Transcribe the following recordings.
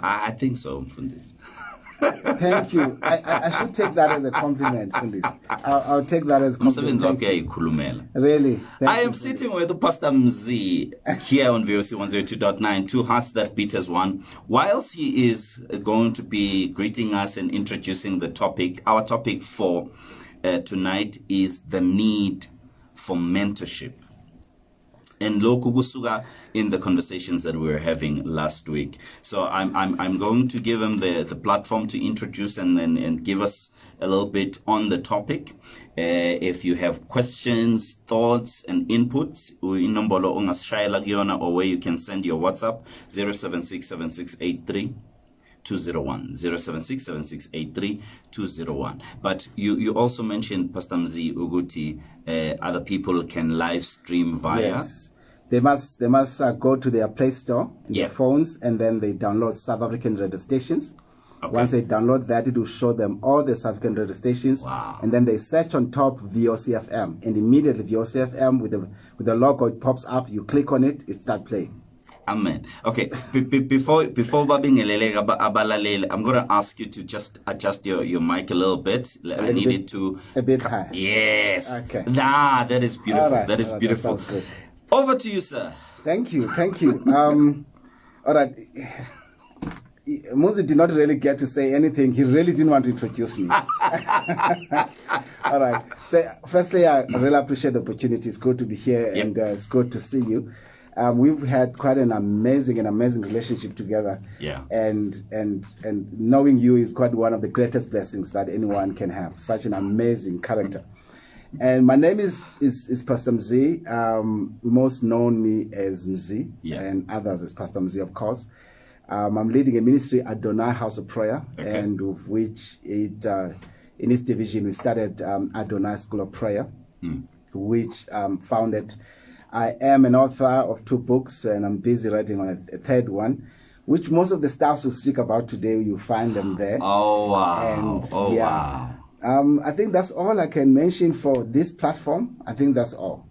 I think so, Mfundisi. Thank you. I should take that as a compliment, Mfundisi. I'll take that as a compliment. Really. I am sitting with Pastor Muzi here on VOC 102.9, Two Hearts That Beat as One. Whilst he is going to be greeting us and introducing the topic, our topic for tonight is the need for mentorship. And loku kusuka in the conversations that we were having last week. So I'm going to give him the platform to introduce and give us a little bit on the topic. If you have questions, thoughts, and inputs, or where you can send your WhatsApp 0767683 201 0767683 But you also mentioned, Pastor Mzi Uguti, other people can live stream via. Yes. They must go to their Play Store in their phones, and then they download South African radio stations. Okay. Once they download that, it will show them all the South African radio stations. Wow. And then they search on top VOCFM, and immediately VOCFM with the logo, it pops up. You click on it, it starts playing. Amen. Okay. Before I'm going to ask you to just adjust your mic a little bit. I need it to a bit high. Yes. Okay. That is beautiful. Right. That is beautiful. That sounds good. Over to you, sir. Thank you. All right. Muzi did not really get to say anything. He really didn't want to introduce me. All right. So, firstly, I really appreciate the opportunity. It's good to be here, and it's good to see you. We've had quite an amazing relationship together. Yeah. And knowing you is quite one of the greatest blessings that anyone can have. Such an amazing character. And my name is Pastor Muzi. Most known me as Muzi, and others as Pastor Muzi, of course. I'm leading a ministry at Adonai House of Prayer, and of which in its division we started Adonai School of Prayer, which founded. I am an author of 2 books, and I'm busy writing on a 3rd one, which most of the staffs will speak about today. You find them there. Oh wow! And, wow! I think that's all I can mention for this platform. I think that's all.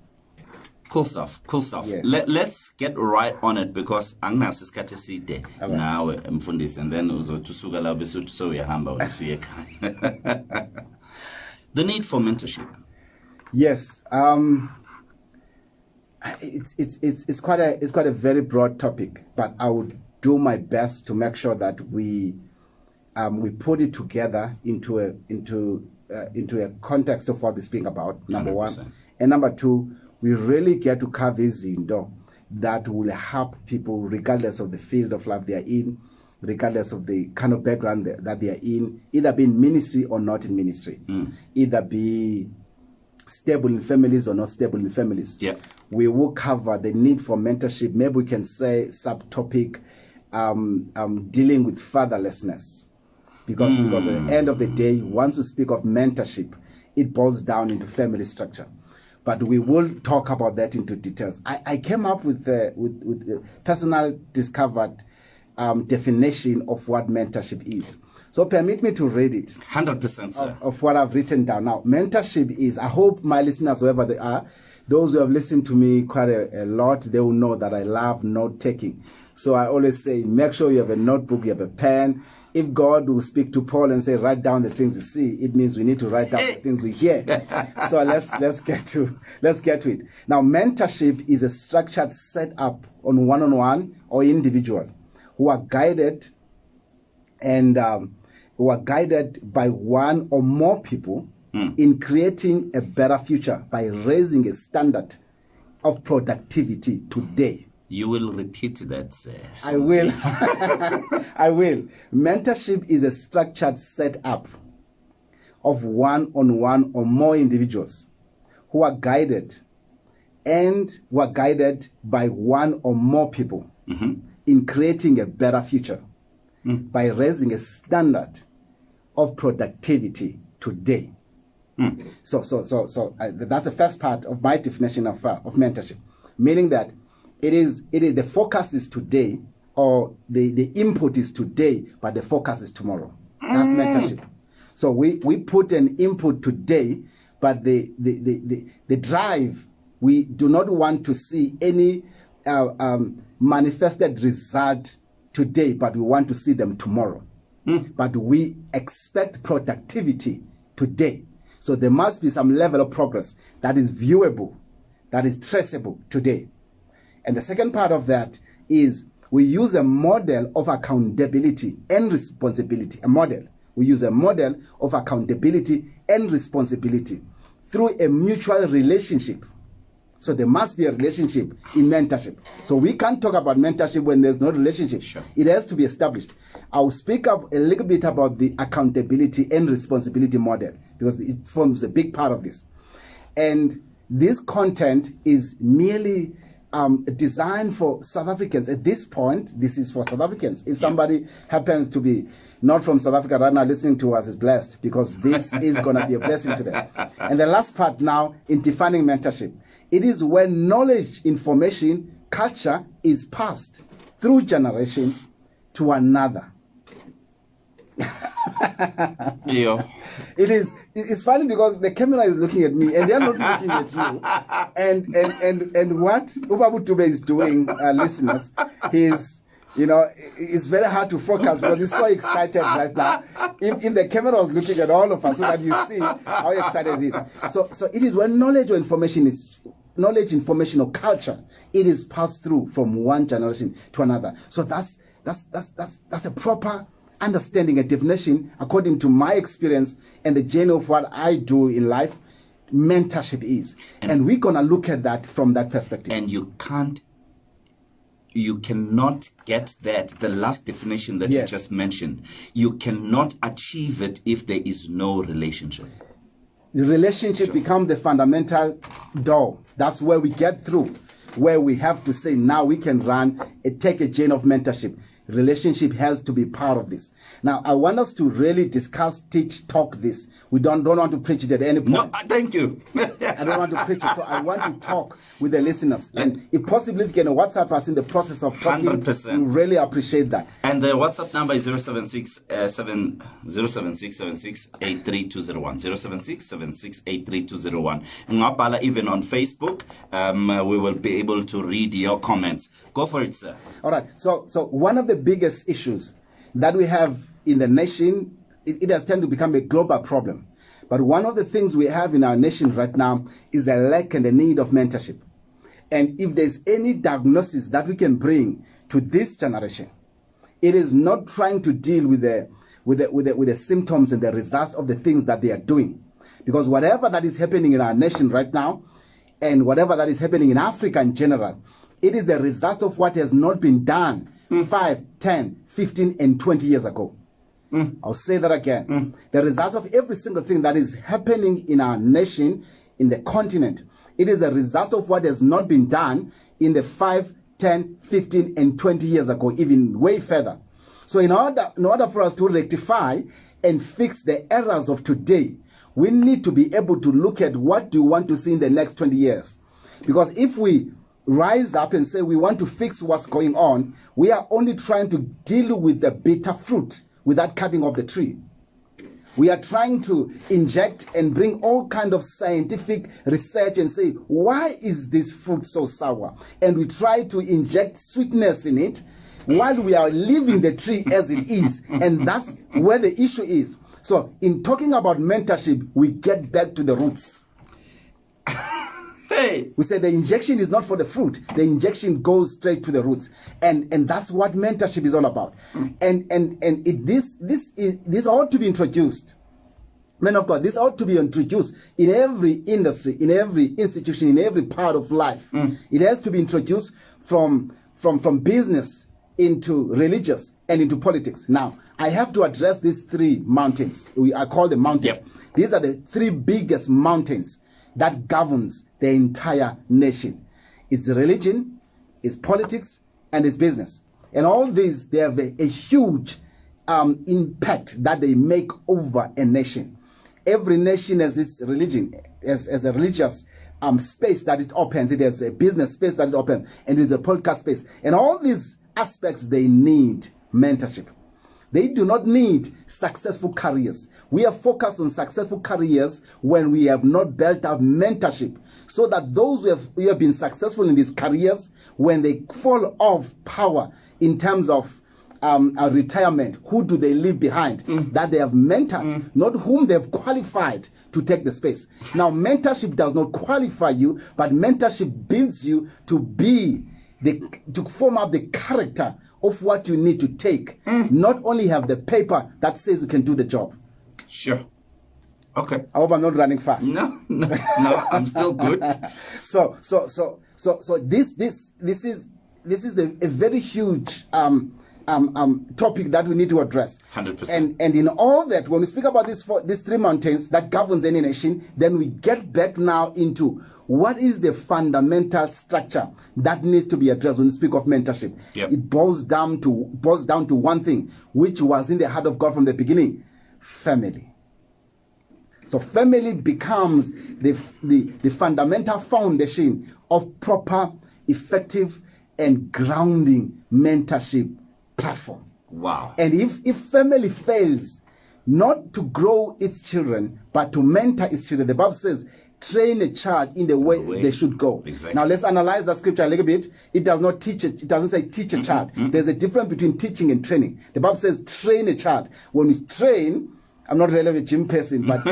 Cool stuff. Yes. Let's get right on it, because Agnes is kateside now Mfundisi, and then uzotusuka la besutu so yahamba usuyeka. The need for mentorship. Yes. It's quite a very broad topic, but I would do my best to make sure that we put it together into a context of what we speak about. Number 1, and number 2, we really get to cover izinto that will help people regardless of the field of life they are in, regardless of the kind of background that they are in, either be in ministry or not in ministry, either be stable in families or not stable in families. Yeah. We will cover the need for mentorship. Maybe we can say subtopic dealing with fatherlessness. Because at the end of the day, once you speak of mentorship, it boils down into family structure. But we will talk about that into details. I came up with a personal discovered definition of what mentorship is. So permit me to read it. 100%, sir. Of what I've written down. Now, mentorship is, I hope my listeners, wherever they are, those who have listened to me quite a lot, they will know that I love note-taking. So I always say, make sure you have a notebook, you have a pen. If God will speak to Paul and say, write down the things you see, it means we need to write down the things we hear. So let's get to it. Now, mentorship is a structured setup on one-on-one or individual who are guided by one or more people in creating a better future by raising a standard of productivity today. You will repeat that, sir. I will. I will. Mentorship is a structured setup of one-on-one or more individuals who are guided by one or more people in creating a better future by raising a standard of productivity today. So that's the first part of my definition of mentorship, meaning that it is the focus is today, or the input is today, but the focus is tomorrow. That's mentorship. So we put an input today, but the drive, we do not want to see any manifested result today, but we want to see them tomorrow. But we expect productivity today. So there must be some level of progress that is viewable, that is traceable today. And the second part of that is we use a model of accountability and responsibility. We use a model of accountability and responsibility through a mutual relationship. So there must be a relationship in mentorship. So we can't talk about mentorship when there's no relationship. Sure. It has to be established. I'll speak up a little bit about the accountability and responsibility model because it forms a big part of this. And this content is merely designed for South Africans. At this point, this is for South Africans. If somebody happens to be not from South Africa right now listening to us is blessed, because this is going to be a blessing to them. And the last part now in defining mentorship. It is when knowledge, information, culture is passed through generation to another. Yeah. It's funny because the camera is looking at me and they're not looking at you. And what Ubabu Dube is doing, listeners, it's very hard to focus because he's so excited right now. If the camera was looking at all of us so that you see how excited it is. So it is when knowledge or information or culture, it is passed through from one generation to another. So that's a proper understanding, a definition, according to my experience and the journey of what I do in life, mentorship is. And we're going to look at that from that perspective. And you cannot get that, the last definition that you just mentioned, you cannot achieve it if there is no relationship. The relationship becomes the fundamental door. That's where we get through, where we have to say, now we can take a chain of mentorship. Relationship has to be part of this. Now, I want us to really discuss, teach, talk this. We don't want to preach it at any point. No, thank you. I don't want to preach it, so I want to talk with the listeners. And if possible, if you can WhatsApp us in the process of talking, 100%. we really appreciate that. And the WhatsApp number is 076-7686-83201. 076-7686-83201. Ngapala, even on Facebook, we will be able to read your comments. Go for it, sir. All right. So one of the biggest issues that we have in the nation, it has tended to become a global problem. But one of the things we have in our nation right now is a lack and a need of mentorship. And if there's any diagnosis that we can bring to this generation, it is not trying to deal with the symptoms and the results of the things that they are doing. Because whatever that is happening in our nation right now, and whatever that is happening in Africa in general, it is the result of what has not been done 5, 10, 15, and 20 years ago. I'll say that again. The results of every single thing that is happening in our nation, in the continent, it is the result of what has not been done in the 5, 10, 15, and 20 years ago, even way further. So in order for us to rectify and fix the errors of today, we need to be able to look at what do we want to see in the next 20 years. Because if we rise up and say we want to fix what's going on, we are only trying to deal with the bitter fruit without cutting off the tree. We are trying to inject and bring all kind of scientific research and say, why is this fruit so sour? And we try to inject sweetness in it while we are leaving the tree as it is. And that's where the issue is. So in talking about mentorship, we get back to the roots. We say the injection is not for the fruit. The injection goes straight to the roots. And that's what mentorship is all about. This ought to be introduced. Men of God, this ought to be introduced in every industry, in every institution, in every part of life. It has to be introduced from business into religious and into politics. Now, I have to address these three mountains. I call them mountains. Yep. These are the three biggest mountains that governs the entire nation. It's religion, it's politics, and it's business. And all these, they have a huge impact that they make over a nation. Every nation has its religion, as a religious space that it opens. It has a business space that it opens, and it's a political space. And all these aspects, they need mentorship. They do not need successful careers. We are focused on successful careers when we have not built up mentorship, so that those who have been successful in these careers, when they fall off power in terms of a retirement, who do they leave behind that they have mentored, not whom they've qualified to take the space. Now, mentorship does not qualify you, but mentorship builds you to to form up the character of what you need to take. Not only have the paper that says you can do the job. Sure. Okay. I hope I'm not running fast. No, I'm still good. So this is a very huge topic that we need to address. 100%. And in all that, when we speak about these three mountains that governs any nation, then we get back now into what is the fundamental structure that needs to be addressed when we speak of mentorship. Yep. It boils down to one thing, which was in the heart of God from the beginning: family. So family becomes the fundamental foundation of proper, effective, and grounding mentorship platform. Wow. And if family fails not to grow its children, but to mentor its children, the Bible says, train a child in the way they should go. Exactly. Now let's analyze that scripture a little bit. It does not teach it. It doesn't say teach a child. There's a difference between teaching and training. The Bible says train a child. When we train, I'm not really a gym person, but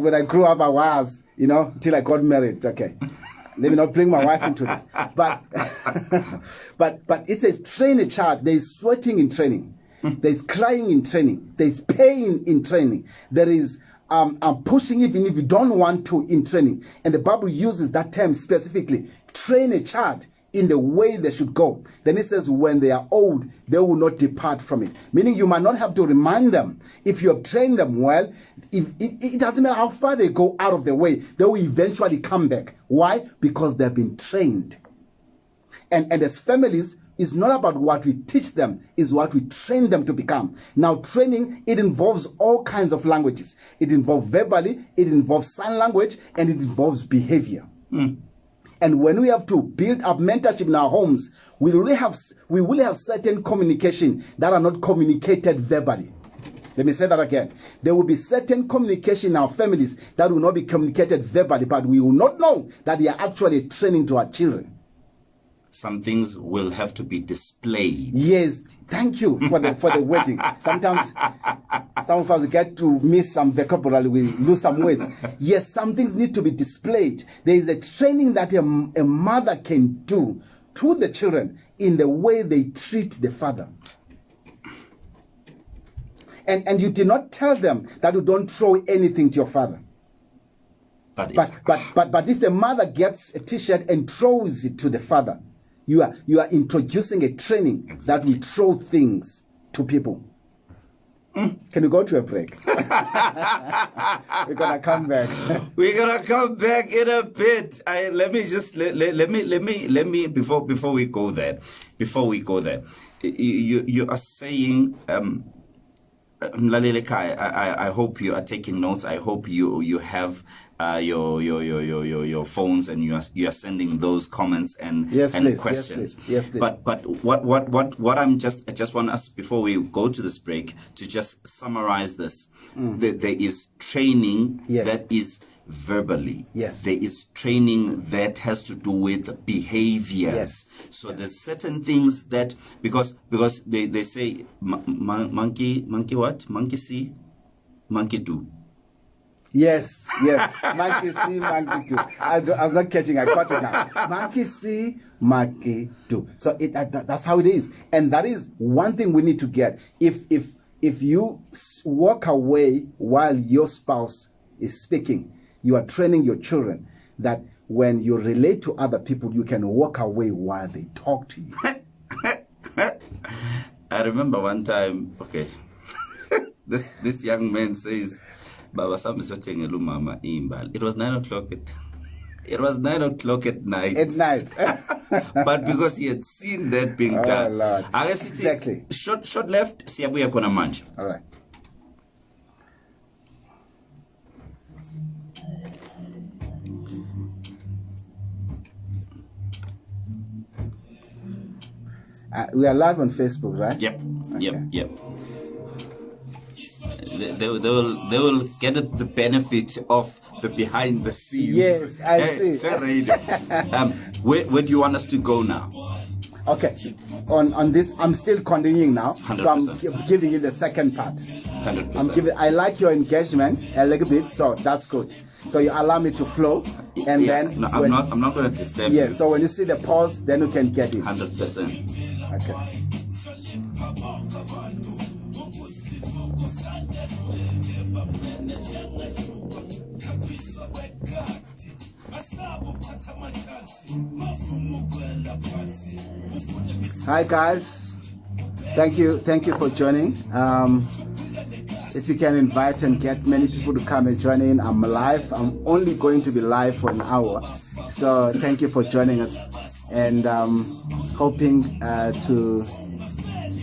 when I grew up, I was, till I got married. Okay. Let me not bring my wife into this. But it says train a child. There is sweating in training. There is crying in training. There is pain in training. There is pushing even if you don't want to in training. And the Bible uses that term specifically. Train a child in the way they should go. Then it says when they are old, they will not depart from it. Meaning you might not have to remind them. If you have trained them well, it doesn't matter how far they go out of the way, they will eventually come back. Why? Because they've been trained. And as families, it's not about what we teach them, it's what we train them to become. Now, training, it involves all kinds of languages. It involves verbally, it involves sign language, and it involves behavior. And when we have to build up mentorship in our homes, we will have certain communication that are not communicated verbally. Let me say that again. There will be certain communication in our families that will not be communicated verbally, but we will not know that they are actually training to our children. Some things will have to be displayed. Yes, thank you for the wording. Sometimes some of us get to miss some vocabulary, we lose some words. Yes, some things need to be displayed. There is a training that a mother can do to the children in the way they treat the father. And you did not tell them that you don't throw anything to your father. But if the mother gets a t-shirt and throws it to the father, you are introducing a training that will throw things to people. Can we go to a break? We're gonna come back. We're gonna come back in a bit. Let me before we go there. You are saying I hope you are taking notes. I hope you have your phones and you are sending those comments and questions. Yes, please. But what I just want us, before we go to this break, to just summarize this. There is training that is verbally. Yes. There is training that has to do with behaviors. Yes. So there's certain things that, because they say monkey what? Monkey see, monkey do. Yes. Monkey see, monkey do. I was not catching. I caught it now. Monkey see, monkey do. So that's how it is, and that is one thing we need to get. If you walk away while your spouse is speaking, you are training your children that when you relate to other people, you can walk away while they talk to you. I remember one time. Okay, this young man says, "Baba, mama imbal." It was 9 o'clock. It was 9 o'clock at night. At night. But because he had seen that being done. Lord. Exactly. Short left. Siyabuya kona manje. All right. We are live on Facebook, right? Yep. Okay. Yep. They will get the benefit of the behind the scenes. Yes, I see. Where do you want us to go now? Okay, on this, I'm still continuing now. 100%. So I'm giving you the second part. 100%. I like your engagement a little bit, so that's good. So you allow me to flow, and then no, I'm not going to disturb you. Yeah. So when you see the pause, then you can get it. 100%. Okay. Hi guys, thank you for joining. If you can invite and get many people to come and join in, I'm live. I'm only going to be live for an hour, so thank you for joining us, and hoping to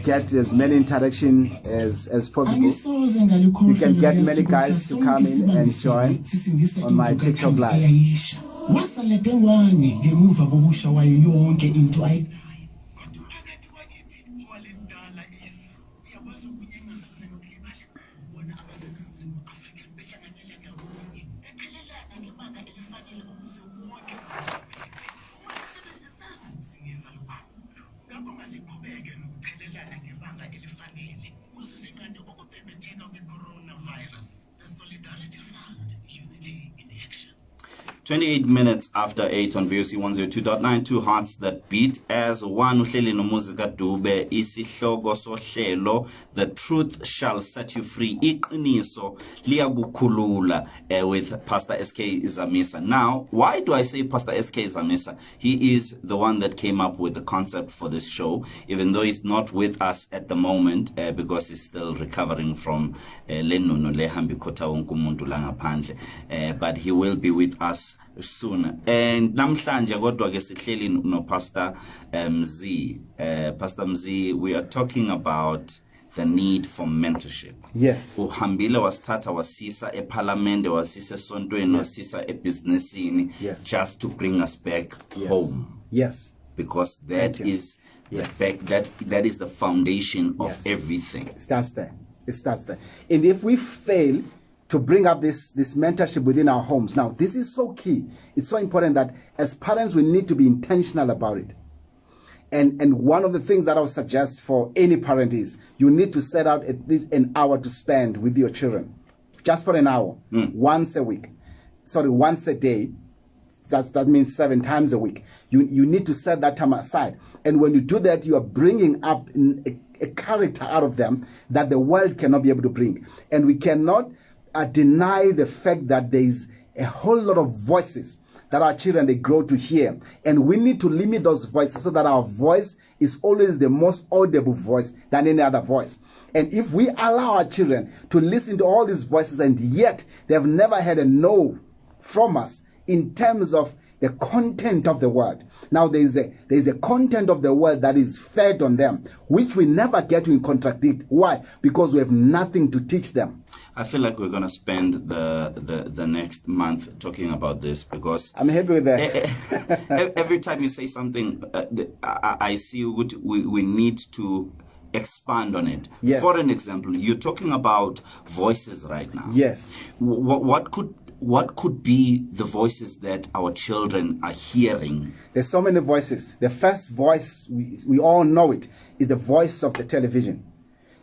get as many interaction as possible. You can get many guys to come in and join on my TikTok live. "28 minutes after 8 on VOC 102.9, two hearts that beat as one. Uhleli noMuzi Dube, isihloko sohlelo, the truth shall set you free. Iqiniso liyakukhulula, with Pastor SK Zamisa. Now, why do I say Pastor SK Zamisa? He is the one that came up with the concept for this show, even though he's not with us at the moment, because he's still recovering from lenuno lehambi kota wonke umuntu la ngaphandle. But he will be with us soon. And namhlanje kodwa ke sihleli no Pastor Mzi. Pastor Mzi, we are talking about the need for mentorship. Yes. Uhambile wasithatha wasisa eParliament, wasisa esontweni, wasisa ebusinessini, just to bring us back home. Yes. Because that is the fact, that is the foundation of everything. It starts there. And if we fail to bring up this mentorship within our homes, now this is so key. It's so important that as parents we need to be intentional about it. And one of the things that I would suggest for any parent is you need to set out at least an hour to spend with your children, just for an hour, once a week. Sorry, once a day. That means 7 times a week. You need to set that time aside. And when you do that, you are bringing up a character out of them that the world cannot be able to bring. And we cannot deny the fact that there is a whole lot of voices that our children, they grow to hear. And we need to limit those voices so that our voice is always the most audible voice than any other voice. And if we allow our children to listen to all these voices and yet they have never had a no from us in terms of the content of the word. Now there is a content of the word that is fed on them, which we never get to contradict. Why? Because we have nothing to teach them. I feel like we're going to spend the next month talking about this, because I'm happy with that. Every time you say something, I see we need to expand on it. Yes. For an example, you're talking about voices right now. Yes. What could be the voices that our children are hearing? There's so many voices. The first voice, we all know it, is the voice of the television.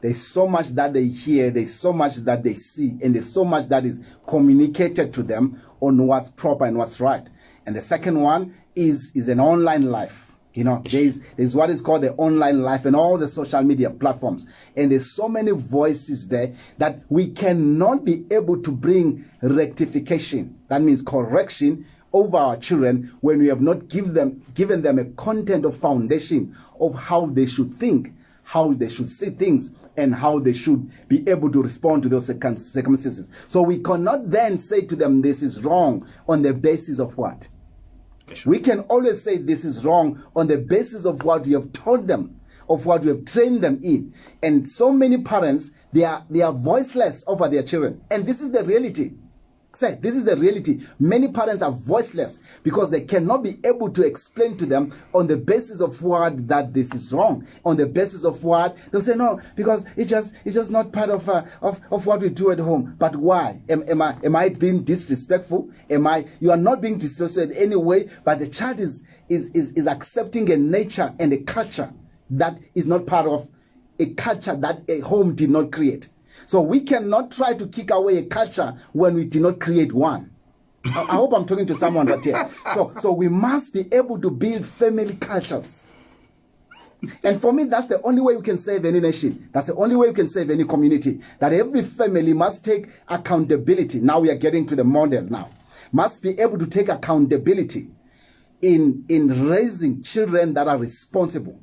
There's so much that they hear, there's so much that they see, and there's so much that is communicated to them on what's proper and what's right. And the second one is an online life. You know, there's what is called the online life and all the social media platforms. And there's so many voices there that we cannot be able to bring rectification. That means correction over our children when we have not given them a content of foundation of how they should think, how they should see things, and how they should be able to respond to those circumstances. So we cannot then say to them, this is wrong on the basis of what? We can always say this is wrong on the basis of what we have taught them, of what we have trained them in. And so many parents, they are voiceless over their children. And this is the reality. Say, this is the reality. Many parents are voiceless because they cannot be able to explain to them on the basis of what that this is wrong. On the basis of what they'll say no, because it's just not part of what we do at home. But why? Am I being disrespectful? You are not being disrespectful in any way, but the child is accepting a nature and a culture that is not part of a culture that a home did not create. So we cannot try to kick away a culture when we did not create one. I hope I'm talking to someone right here. So we must be able to build family cultures. And for me, that's the only way we can save any nation. That's the only way we can save any community. That every family must take accountability. Now we are getting to the model now. Must be able to take accountability in raising children that are responsible.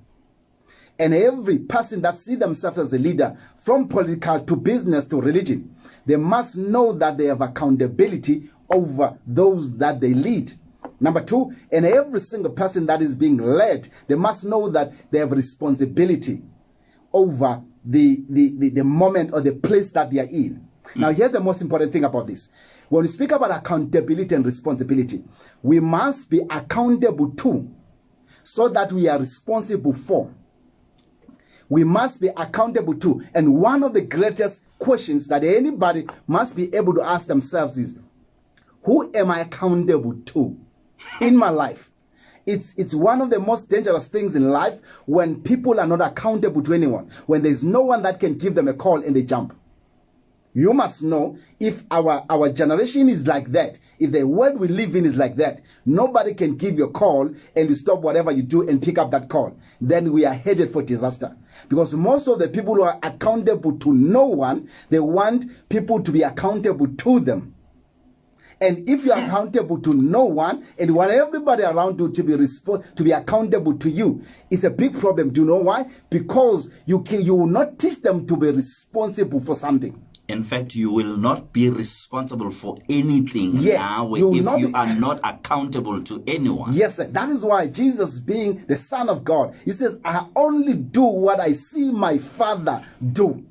And every person that sees themselves as a leader, from political to business to religion, they must know that they have accountability over those that they lead. Number two, and every single person that is being led, they must know that they have responsibility over the moment or the place that they are in. Now, here's the most important thing about this. When we speak about accountability and responsibility, we must be accountable to, so that we are responsible for. We must be accountable to. And one of the greatest questions that anybody must be able to ask themselves is, who am I accountable to in my life? It's one of the most dangerous things in life when people are not accountable to anyone, when there's no one that can give them a call and they jump. You must know, if our generation is like that, if the world we live in is like that, nobody can give you a call and you stop whatever you do and pick up that call. Then we are headed for disaster. Because most of the people who are accountable to no one, they want people to be accountable to them. And if you are accountable to no one and you want everybody around you to be accountable to you, it's a big problem. Do you know why? Because you will not teach them to be responsible for something. In fact, you will not be responsible for anything now if you are not accountable to anyone. Yes, sir. That is why Jesus, being the Son of God, he says, I only do what I see my Father do.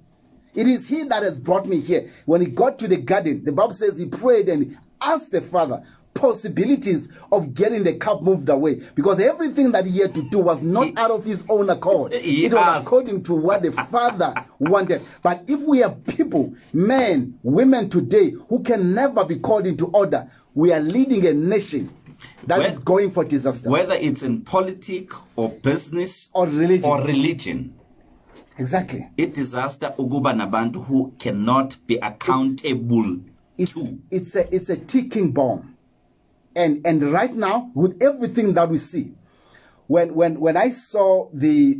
It is he that has brought me here. When he got to the garden, the Bible says he prayed and asked the Father possibilities of getting the cup moved away, because everything that he had to do was not out of his own accord. It was according to what the Father wanted. But if we have people, men, women today, who can never be called into order, we are leading a nation that is going for disaster. Whether it's in politics or business or religion. Exactly. It disaster uguba nabantu who cannot be accountable to. It's a ticking bomb. And right now, with everything that we see, when I saw the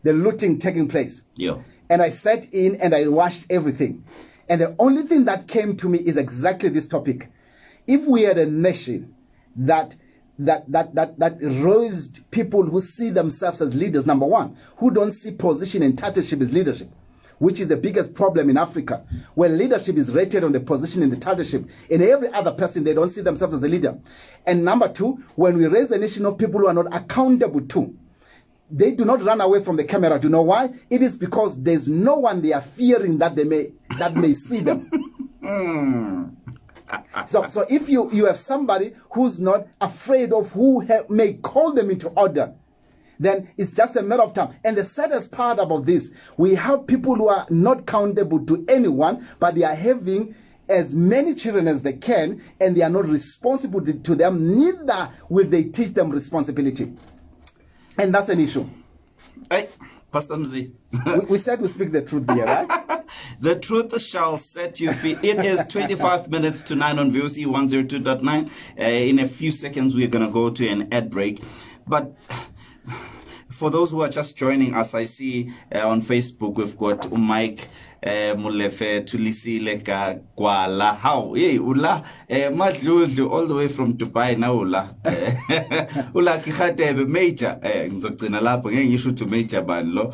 looting taking place, and I sat in and I watched everything, and the only thing that came to me is exactly this topic. If we had a nation that raised people who see themselves as leaders, number one, who don't see position and titleship as leadership, which is the biggest problem in Africa, where leadership is rated on the position and the titleship, and every other person, they don't see themselves as a leader. And number two, when we raise a nation of people who are not accountable to, they do not run away from the camera. Do you know why? It is because there's no one they are fearing that may see them. So if you have somebody who's not afraid of who may call them into order, then it's just a matter of time. And the saddest part about this, we have people who are not accountable to anyone, but they are having as many children as they can, and they are not responsible to them. Neither will they teach them responsibility. And that's an issue. Hey, Pastor Muzi. we said we speak the truth here, right? The truth shall set you free. It is 25 minutes to 9 on VOC 102.9. In a few seconds, we're going to go to an ad break. But for those who are just joining us, I see on Facebook we've got Mike Mulefe Tulisile Kwala. How? Hey, Ula Madlu all the way from Dubai now. Ula Ula Kihate major. Ngizogcina lapho ngeke ngisho to major banlo.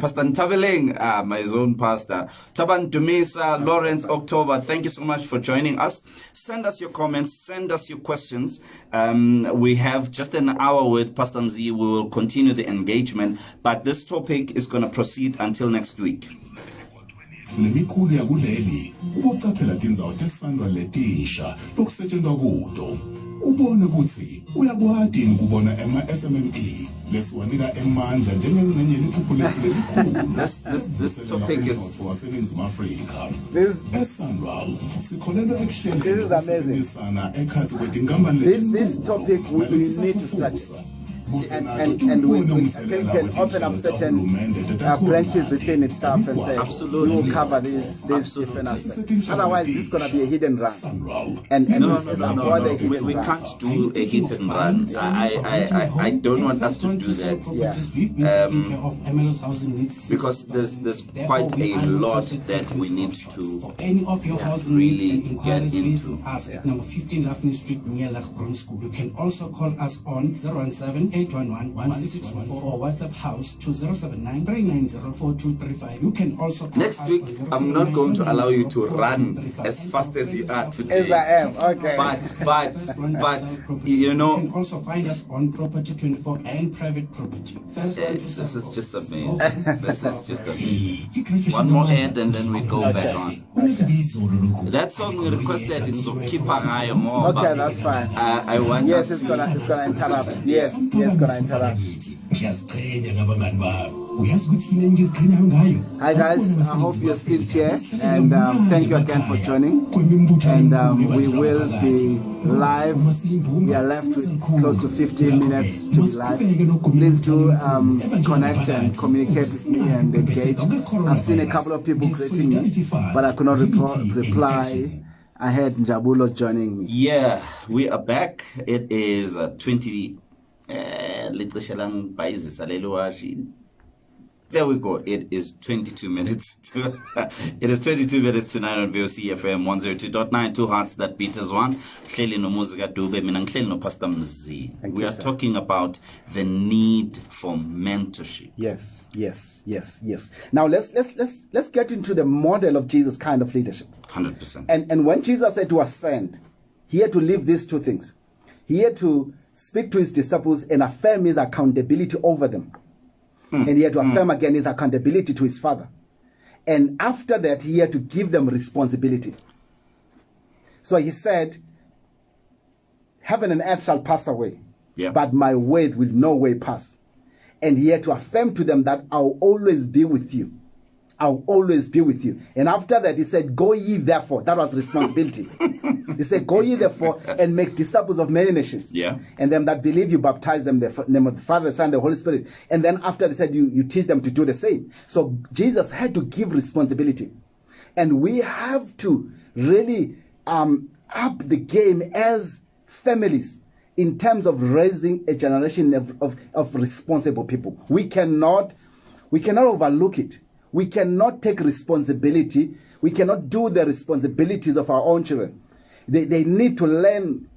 Pastor Ntabeleng, my own pastor. Taban Dumisa, Lawrence October. Thank you so much for joining us. Send us your comments. Send us your questions. We have just an hour with Pastor Muzi. We will continue the engagement, but this topic is going to proceed until next week. sinemikhulu yakuleli ukucaphela tindzawo tesandra letisha lokusetshenzwa kuto ubone ukuthi uyakwadi ukubona ama-SMME lesiwanika emandla njengengxenye yeliphupho lethu lelikhulu this topic is waseningizimu Afrika. This eSanral sikholelwa is amazing. ekhathi kwetinkampani This topic we need to study. And we can open up certain branches within itself and say, absolutely, we will cover this different aspects. Otherwise, it's going to be a hidden run. And no, we can't do a hit and run. I don't want us to do that. Because there's quite a lot that we need to really get into. At number 15 Lafney Street near Lachbron School. You can also call us on 017-811-1664 or WhatsApp house to 079-390-4235. You can also call Next us week, on I'm not going to allow you to run as fast as you are today. as I am, okay. But you know, you can also find us on Property 24 and private property. this is just amazing. This is just amazing. One more ad and then we go back on. That song you requested in Zokipa more. Okay, that's fine. I want. Yes, it's gonna interrupt. Yes, it's gonna interrupt. Hi guys, I hope you're still here, and thank you again for joining. And we will be live. We are left with close to 15 minutes to be live. Please do connect and communicate with me and engage. I've seen a couple of people greeting me, but I could not reply. I had Njabulo joining me. Yeah, we are back. It is 20. There we go. It is 22 minutes. It is 22 minutes to 9 on VOC FM 102.9. Two hearts that beat as one. Hleli no Muzi Dube, mina ngihleli no Pastor Muzi. We are talking about the need for mentorship. Yes. Now let's get into the model of Jesus' kind of leadership. 100%. And when Jesus said to ascend, he had to leave these two things. He had to speak to his disciples and affirm his accountability over them. And he had to affirm again his accountability to his Father. And after that, he had to give them responsibility. So he said, heaven and earth shall pass away, but my word will no way pass. And he had to affirm to them that I'll always be with you. I'll always be with you. And after that, he said, go ye therefore. That was responsibility. He said, go ye therefore and make disciples of many nations. Yeah. And them that believe you, baptize them in the name of the Father, the Son, and the Holy Spirit. And then after they said, you teach them to do the same. So Jesus had to give responsibility. And we have to really up the game as families in terms of raising a generation of responsible people. We cannot overlook it. We cannot take responsibility. We cannot do the responsibilities of our own children. They need to learn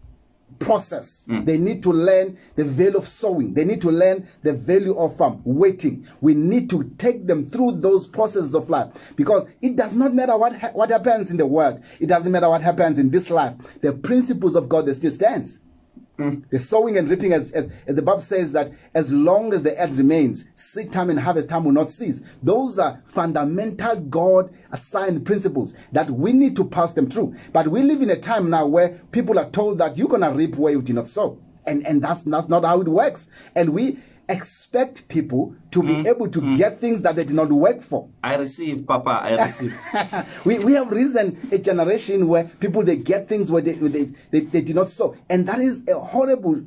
process. They need to learn the value of sowing. They need to learn the value of waiting. We need to take them through those processes of life, because it does not matter what happens in the world. It doesn't matter what happens in this life. The principles of God, they still stands. The sowing and reaping, as the Bible says, that as long as the earth remains, seed time and harvest time will not cease. Those are fundamental God-assigned principles that we need to pass them through. But we live in a time now where people are told that you're going to reap where you did not sow. And that's not how it works. And we expect people to be able to get things that they did not work for. I receive, Papa, I receive. we have risen a generation where people, they get things where they did not sow. And that is a horrible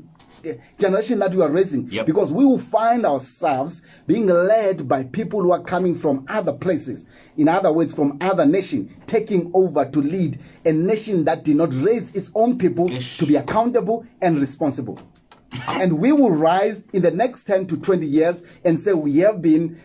generation that we are raising. Because we will find ourselves being led by people who are coming from other places. In other words, from other nations, taking over to lead a nation that did not raise its own people to be accountable and responsible. And we will rise in the next 10 to 20 years and say we have been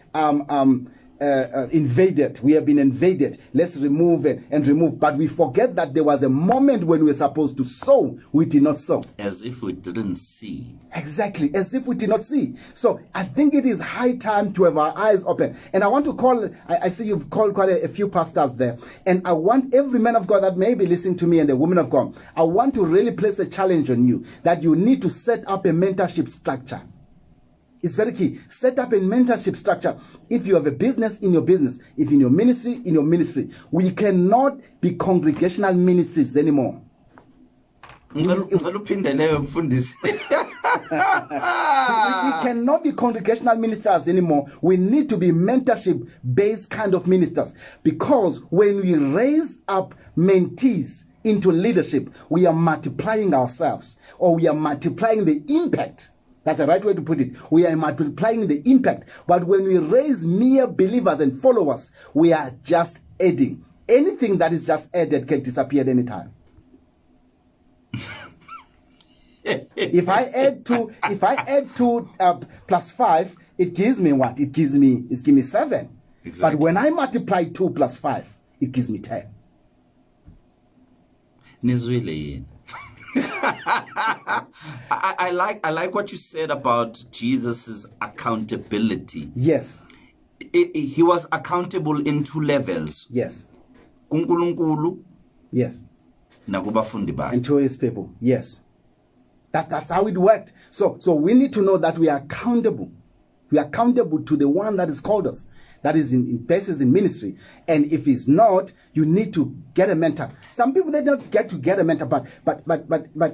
invaded. We have been invaded. Let's remove it and remove. But we forget that there was a moment when we were supposed to sow. We did not sow. As if we didn't see. Exactly. As if we did not see. So I think it is high time to have our eyes open. And I want to call, I see you've called quite a few pastors there. And I want every man of God that may be listening to me and the woman of God, I want to really place a challenge on you that you need to set up a mentorship structure. It's very key. Set up a mentorship structure. If you have a business, in your business. If in your ministry, in your ministry. We cannot be congregational ministries anymore. We cannot be congregational ministers anymore. We need to be mentorship-based kind of ministers. Because when we raise up mentees into leadership, we are multiplying ourselves, or we are multiplying the impact. That's the right way to put it. We are multiplying the impact. But when we raise mere believers and followers, we are just adding. Anything that is just added can disappear at any time. If I add 2 plus 5, it gives me what? It gives me 7. Exactly. But when I multiply 2 plus 5, it gives me 10. Nizwile. I like what you said about Jesus's accountability. Yes. He was accountable in 2 levels. Yes. Kunkulunkulu. Yes. Nakubafundi bakhe. And to his people. Yes. That's how it worked. So we need to know that we are accountable. We are accountable to the one that has called us. That is in places in ministry. And if it's not, you need to get a mentor. Some people, they don't get a mentor, but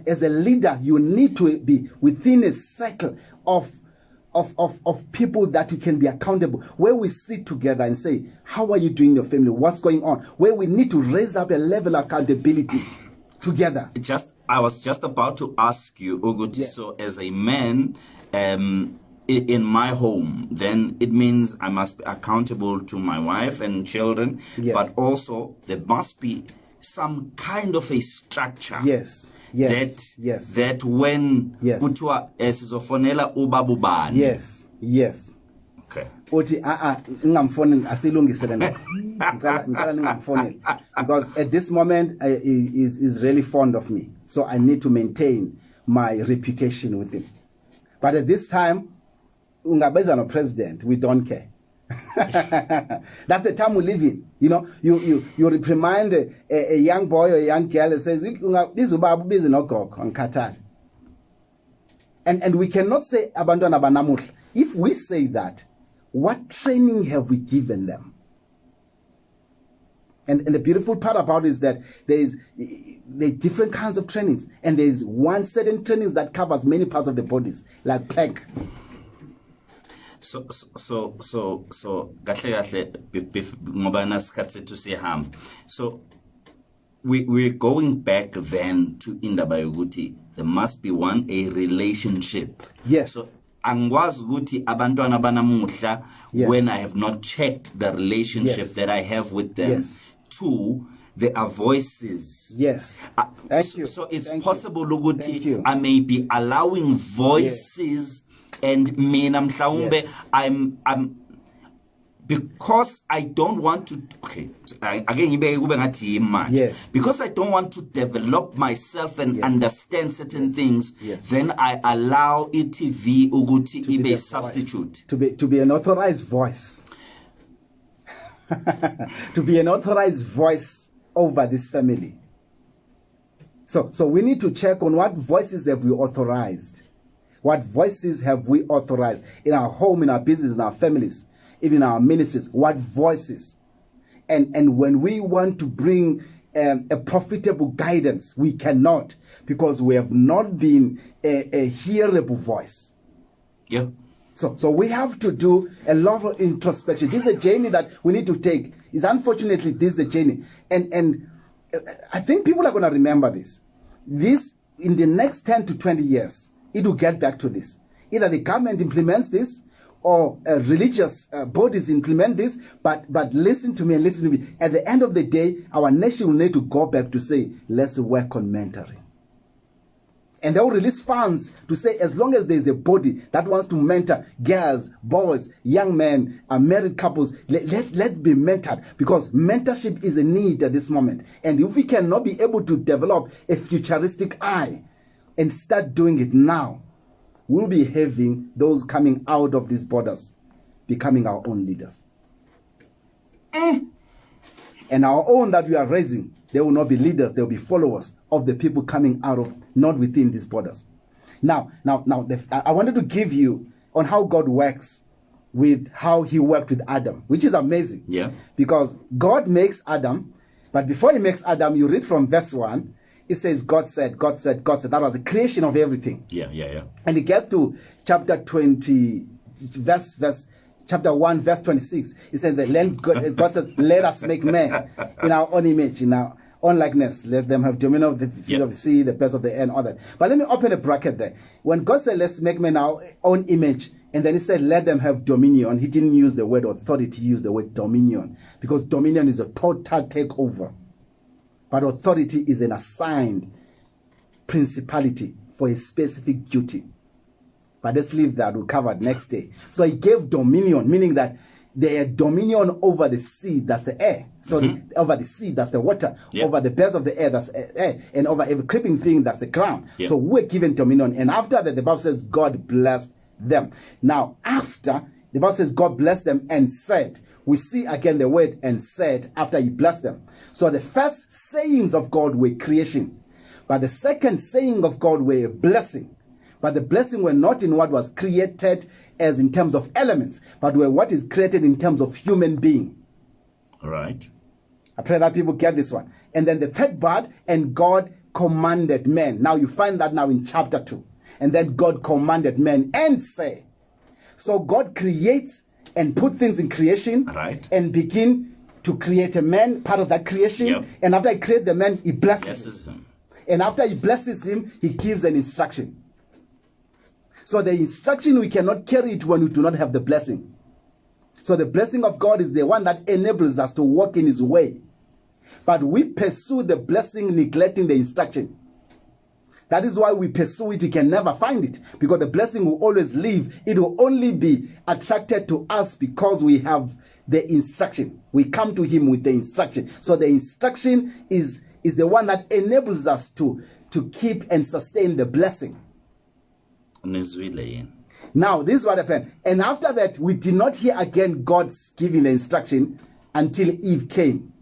as a leader, you need to be within a cycle of people that you can be accountable, where we sit together and say, how are you doing in your family? What's going on? Where we need to raise up a level of accountability together. I was just about to ask you, Uguti, yes. So as a man, in my home, then it means I must be accountable to my wife and children, yes. But also there must be some kind of a structure. Yes. That when kuthiwa sizofonela ubabubani. Yes. Okay. Uthi ngingamfonela asilungisele na. Ngicela ningamfonela because at this moment he is really fond of me. So I need to maintain my reputation with him. But at this time, ungabeza no president, we don't care. That's the time we live in. You know, you reprimand a young boy or a young girl and says, this ubabu busy no go on Qatar. And we cannot say abandon abanamuhl. If we say that, what training have we given them? And the beautiful part about it is that there's different kinds of trainings, and there's one certain training that covers many parts of the bodies, like PEG. So we're going back then to Indaba yokuthi there must be a relationship. Yes. So angwazi ukuthi abantwana banamuhla when I have not checked the relationship that I have with them. Yes. 2, there are voices. Yes. Thank you. So it's possible ukuthi I may be allowing voices and mina mhlawumbe I'm because I don't want to because I don't want to develop myself and understand certain things, then I allow ETV ukuthi ibe substitute to be an authorized voice. To be an authorized voice over this family. So we need to check on what voices have we authorized. What voices have we authorized in our home, in our business, in our families, even in our ministries? What voices? And when we want to bring a profitable guidance, we cannot, because we have not been a hearable voice. Yeah. So we have to do a lot of introspection. This is a journey that we need to take. Unfortunately, this is the journey. And I think people are going to remember this. This, in the next 10 to 20 years, it will get back to this. Either the government implements this, or religious bodies implement this, but listen to me and listen to me. At the end of the day, our nation will need to go back to say, let's work on mentoring. And they will release funds to say, as long as there's a body that wants to mentor girls, boys, young men, married couples, let's be mentored, because mentorship is a need at this moment. And if we cannot be able to develop a futuristic eye and start doing it now, we'll be having those coming out of these borders becoming our own leaders. And our own that we are raising, they will not be leaders, they will be followers of the people coming out of, not within these borders. Now, I wanted to give you on how God works with how he worked with Adam, which is amazing. Yeah. Because God makes Adam, but before he makes Adam, you read from verse 1, it says, God said, God said, God said. That was the creation of everything. Yeah. And it gets to chapter 20, chapter 1, verse 26. It says that God says, let us make man in our own image, in our own likeness. Let them have dominion of the fish of the sea, the birds of the air, and all that. But let me open a bracket there. When God said, let's make man in our own image, and then he said, let them have dominion, he didn't use the word authority, he used the word dominion. Because dominion is a total takeover. But authority is an assigned principality for a specific duty. But let's leave that, we'll cover it next day. So he gave dominion, meaning that they had dominion over the sea, that's the air. So over the sea, that's the water. Over the birds of the air, that's air. And over every creeping thing, that's the ground. So we're given dominion. And after that, the Bible says God blessed them. Now, after, the Bible says God blessed them and said, we see again the word and said after he blessed them. So the first sayings of God were creation. But the second saying of God were a blessing. But the blessing were not in what was created as in terms of elements, but were what is created in terms of human being. All right. I pray that people get this one. And then the third part, and God commanded men. Now you find that now in chapter 2. And then God commanded men and say. So God creates and put things in creation, and begin to create a man, part of that creation. And after he creates the man, he blesses him. And after he blesses him, he gives an instruction. So the instruction, we cannot carry it when we do not have the blessing. So the blessing of God is the one that enables us to walk in his way. But we pursue the blessing, neglecting the instruction. That is why we pursue it. We can never find it, because the blessing will always leave. It will only be attracted to us because we have the instruction. We come to him with the instruction. So the instruction is the one that enables us to keep and sustain the blessing. Now, this is what happened. And after that, we did not hear again God's giving the instruction until Eve came.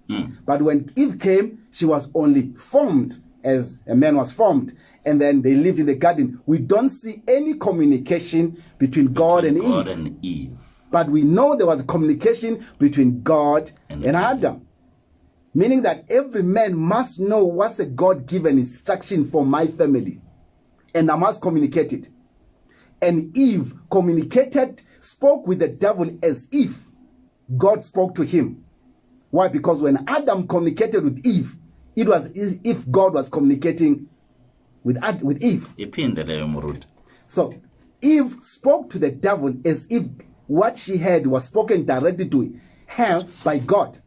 But when Eve came, she was only formed as a man was formed. And then they lived in the garden. We don't see any communication between God and Eve. But we know there was a communication between God and Adam. Meaning that every man must know what's a God-given instruction for my family. And I must communicate it. And Eve communicated, spoke with the devil as if God spoke to him. Why? Because when Adam communicated with Eve, it was as if God was communicating with Eve. So Eve spoke to the devil as if what she heard was spoken directly to her by God.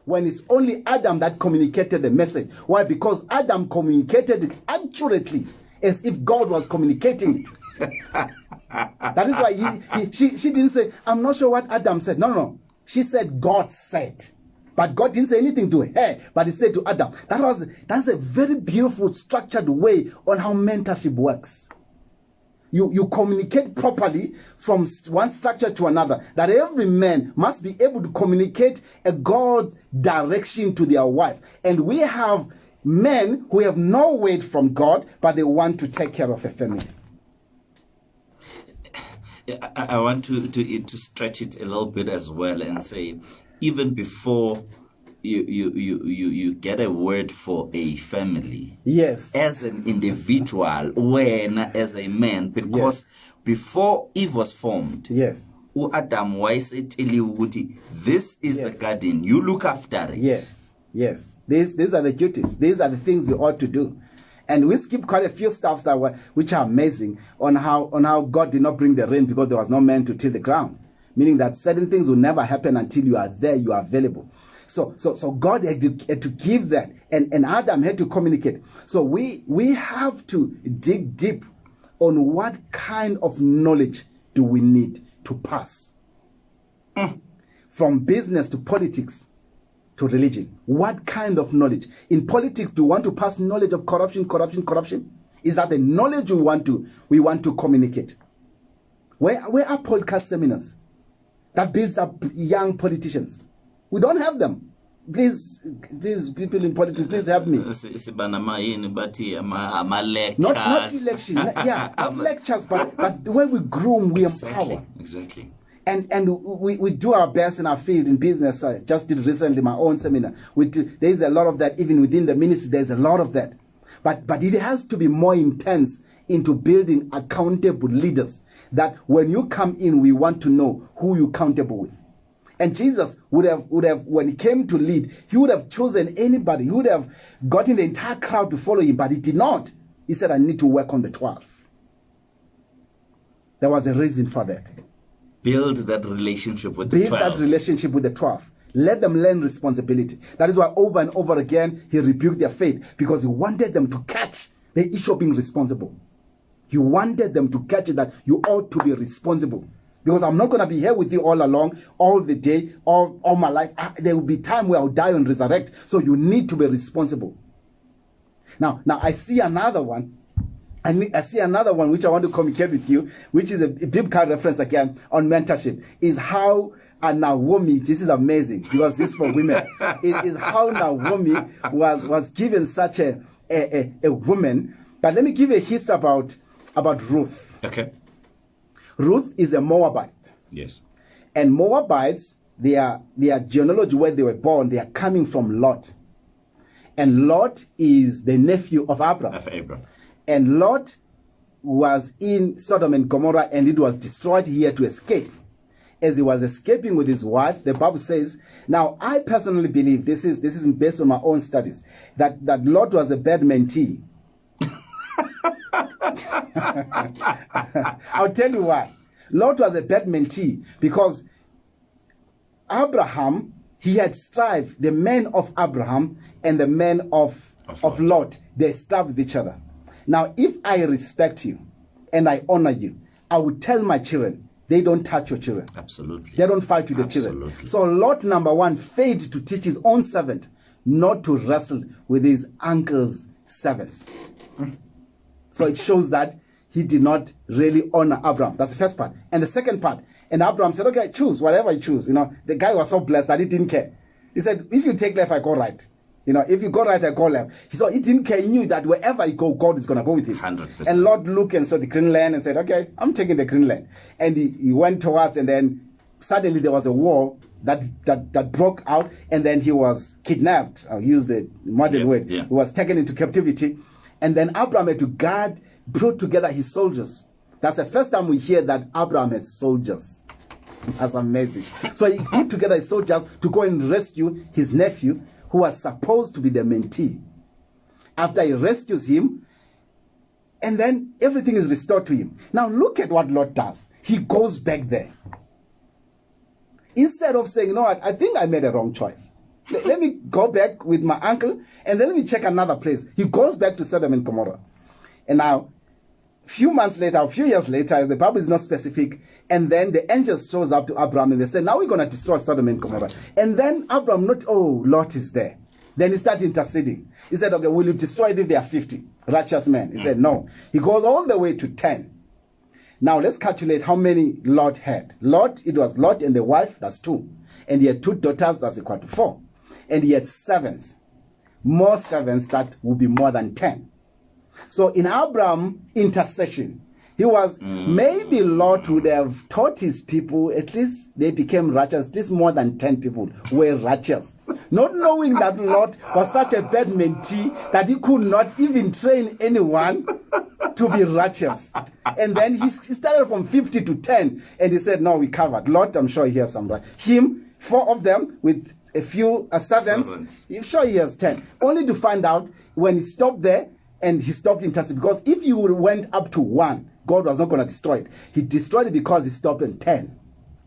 When it's only Adam that communicated the message. Why? Because Adam communicated it accurately as if God was communicating it. That is why she didn't say, I'm not sure what Adam said. No. She said, God said. But God didn't say anything to her, but he said to Adam. That's a very beautiful, structured way on how mentorship works. You communicate properly from one structure to another. That every man must be able to communicate a God direction to their wife. And we have men who have no weight from God, but they want to take care of a family. I want to stretch it a little bit as well and say, even before you get a word for a family, yes, as an individual, when as a man, because before Eve was formed, yes, Adam, why say tell you this is the garden, you look after it. Yes. These are the duties. These are the things you ought to do. And we skip quite a few stuffs which are amazing on how God did not bring the rain because there was no man to till the ground. Meaning that certain things will never happen until you are there, you are available. So God had to give that, and Adam had to communicate. So we have to dig deep on what kind of knowledge do we need to pass. From business to politics to religion. What kind of knowledge? In politics, do you want to pass knowledge of corruption? Is that the knowledge we want to communicate? Where are podcast seminars that builds up young politicians? We don't have them. Please, these people in politics, please help me. Not election, not lectures, but the way we groom, we empower. Exactly. And we do our best in our field in business. I just did recently my own seminar. There's a lot of that, even within the ministry. There's a lot of that, but it has to be more intense into building accountable leaders. That when you come in, we want to know who you're accountable with. And Jesus would have, when he came to lead, he would have chosen anybody. He would have gotten the entire crowd to follow him, but he did not. He said, I need to work on the 12. There was a reason for that. Build that relationship with the 12. Build that relationship with the 12. Let them learn responsibility. That is why over and over again, he rebuked their faith, because he wanted them to catch the issue of being responsible. He wanted them to catch it, that you ought to be responsible. Because I'm not going to be here with you all along, all the day, all my life. There will be time where I'll die and resurrect. So you need to be responsible. Now I see another one. I see another one which I want to communicate with you, which is a biblical reference again on mentorship. Is how Naomi, this is amazing because this is for women. It is how Naomi was given such a woman. But let me give you a history about Ruth. Okay. Ruth is a Moabite. Yes. And Moabites, their genealogy where they were born, they are coming from Lot. And Lot is the nephew of Abraham. And Lot was in Sodom and Gomorrah, and it was destroyed here to escape. As he was escaping with his wife, the Bible says, now I personally believe, this is based on my own studies, that Lot was a bad mentee. I'll tell you why. Lot was a bad mentee because Abraham, he had strived, the men of Abraham and the men of Lot, they starved each other. Now, if I respect you and I honor you, I would tell my children, they don't touch your children. Absolutely. They don't fight with the children. So Lot, number one, failed to teach his own servant not to wrestle with his uncle's servants. So it shows that he did not really honor Abraham. That's the first part. And the second part, and Abraham said, okay, choose, whatever you choose. You know, the guy was so blessed that he didn't care. He said, if you take left, I go right. You know, if you go right, I go left. So he didn't care. He knew that wherever he go, God is going to go with him. 100%. And Lord looked and saw the green land and said, okay, I'm taking the green land. And he went towards, and then suddenly there was a war that broke out, and then he was kidnapped. I'll use the modern word. Yeah. He was taken into captivity. And then Abraham had to brought together his soldiers. That's the first time we hear that Abraham had soldiers. That's amazing. So he put together his soldiers to go and rescue his nephew, who was supposed to be the mentee. After he rescues him, and then everything is restored to him. Now look at what Lot does. He goes back there. Instead of saying, no, I think I made a wrong choice. Let me go back with my uncle, and then let me check another place. He goes back to Sodom and Gomorrah. And now, a few years later, the Bible is not specific, and then the angels shows up to Abraham, and they say, now we're going to destroy Sodom and Gomorrah. And then Abraham, Lot is there. Then he started interceding. He said, okay, will you destroy it if there are 50 righteous men? He said, no. He goes all the way to 10. Now, let's calculate how many Lot had. It was Lot and the wife, that's 2. And he had 2 daughters, that's equal to 4. And he had servants. More servants, that would be more than 10. So in Abraham's intercession, he was, maybe Lot would have taught his people, at least they became righteous, at least more than 10 people were righteous. Not knowing that Lot was such a bad mentee that he could not even train anyone to be righteous. And then he started from 50 to 10, and he said, no, we covered. Lot, I'm sure he has some right. Him, 4 of them with a few servants. I'm sure he has 10. Only to find out when he stopped there, and he stopped interceding. Because if you went up to 1, God was not going to destroy it. He destroyed it because he stopped on 10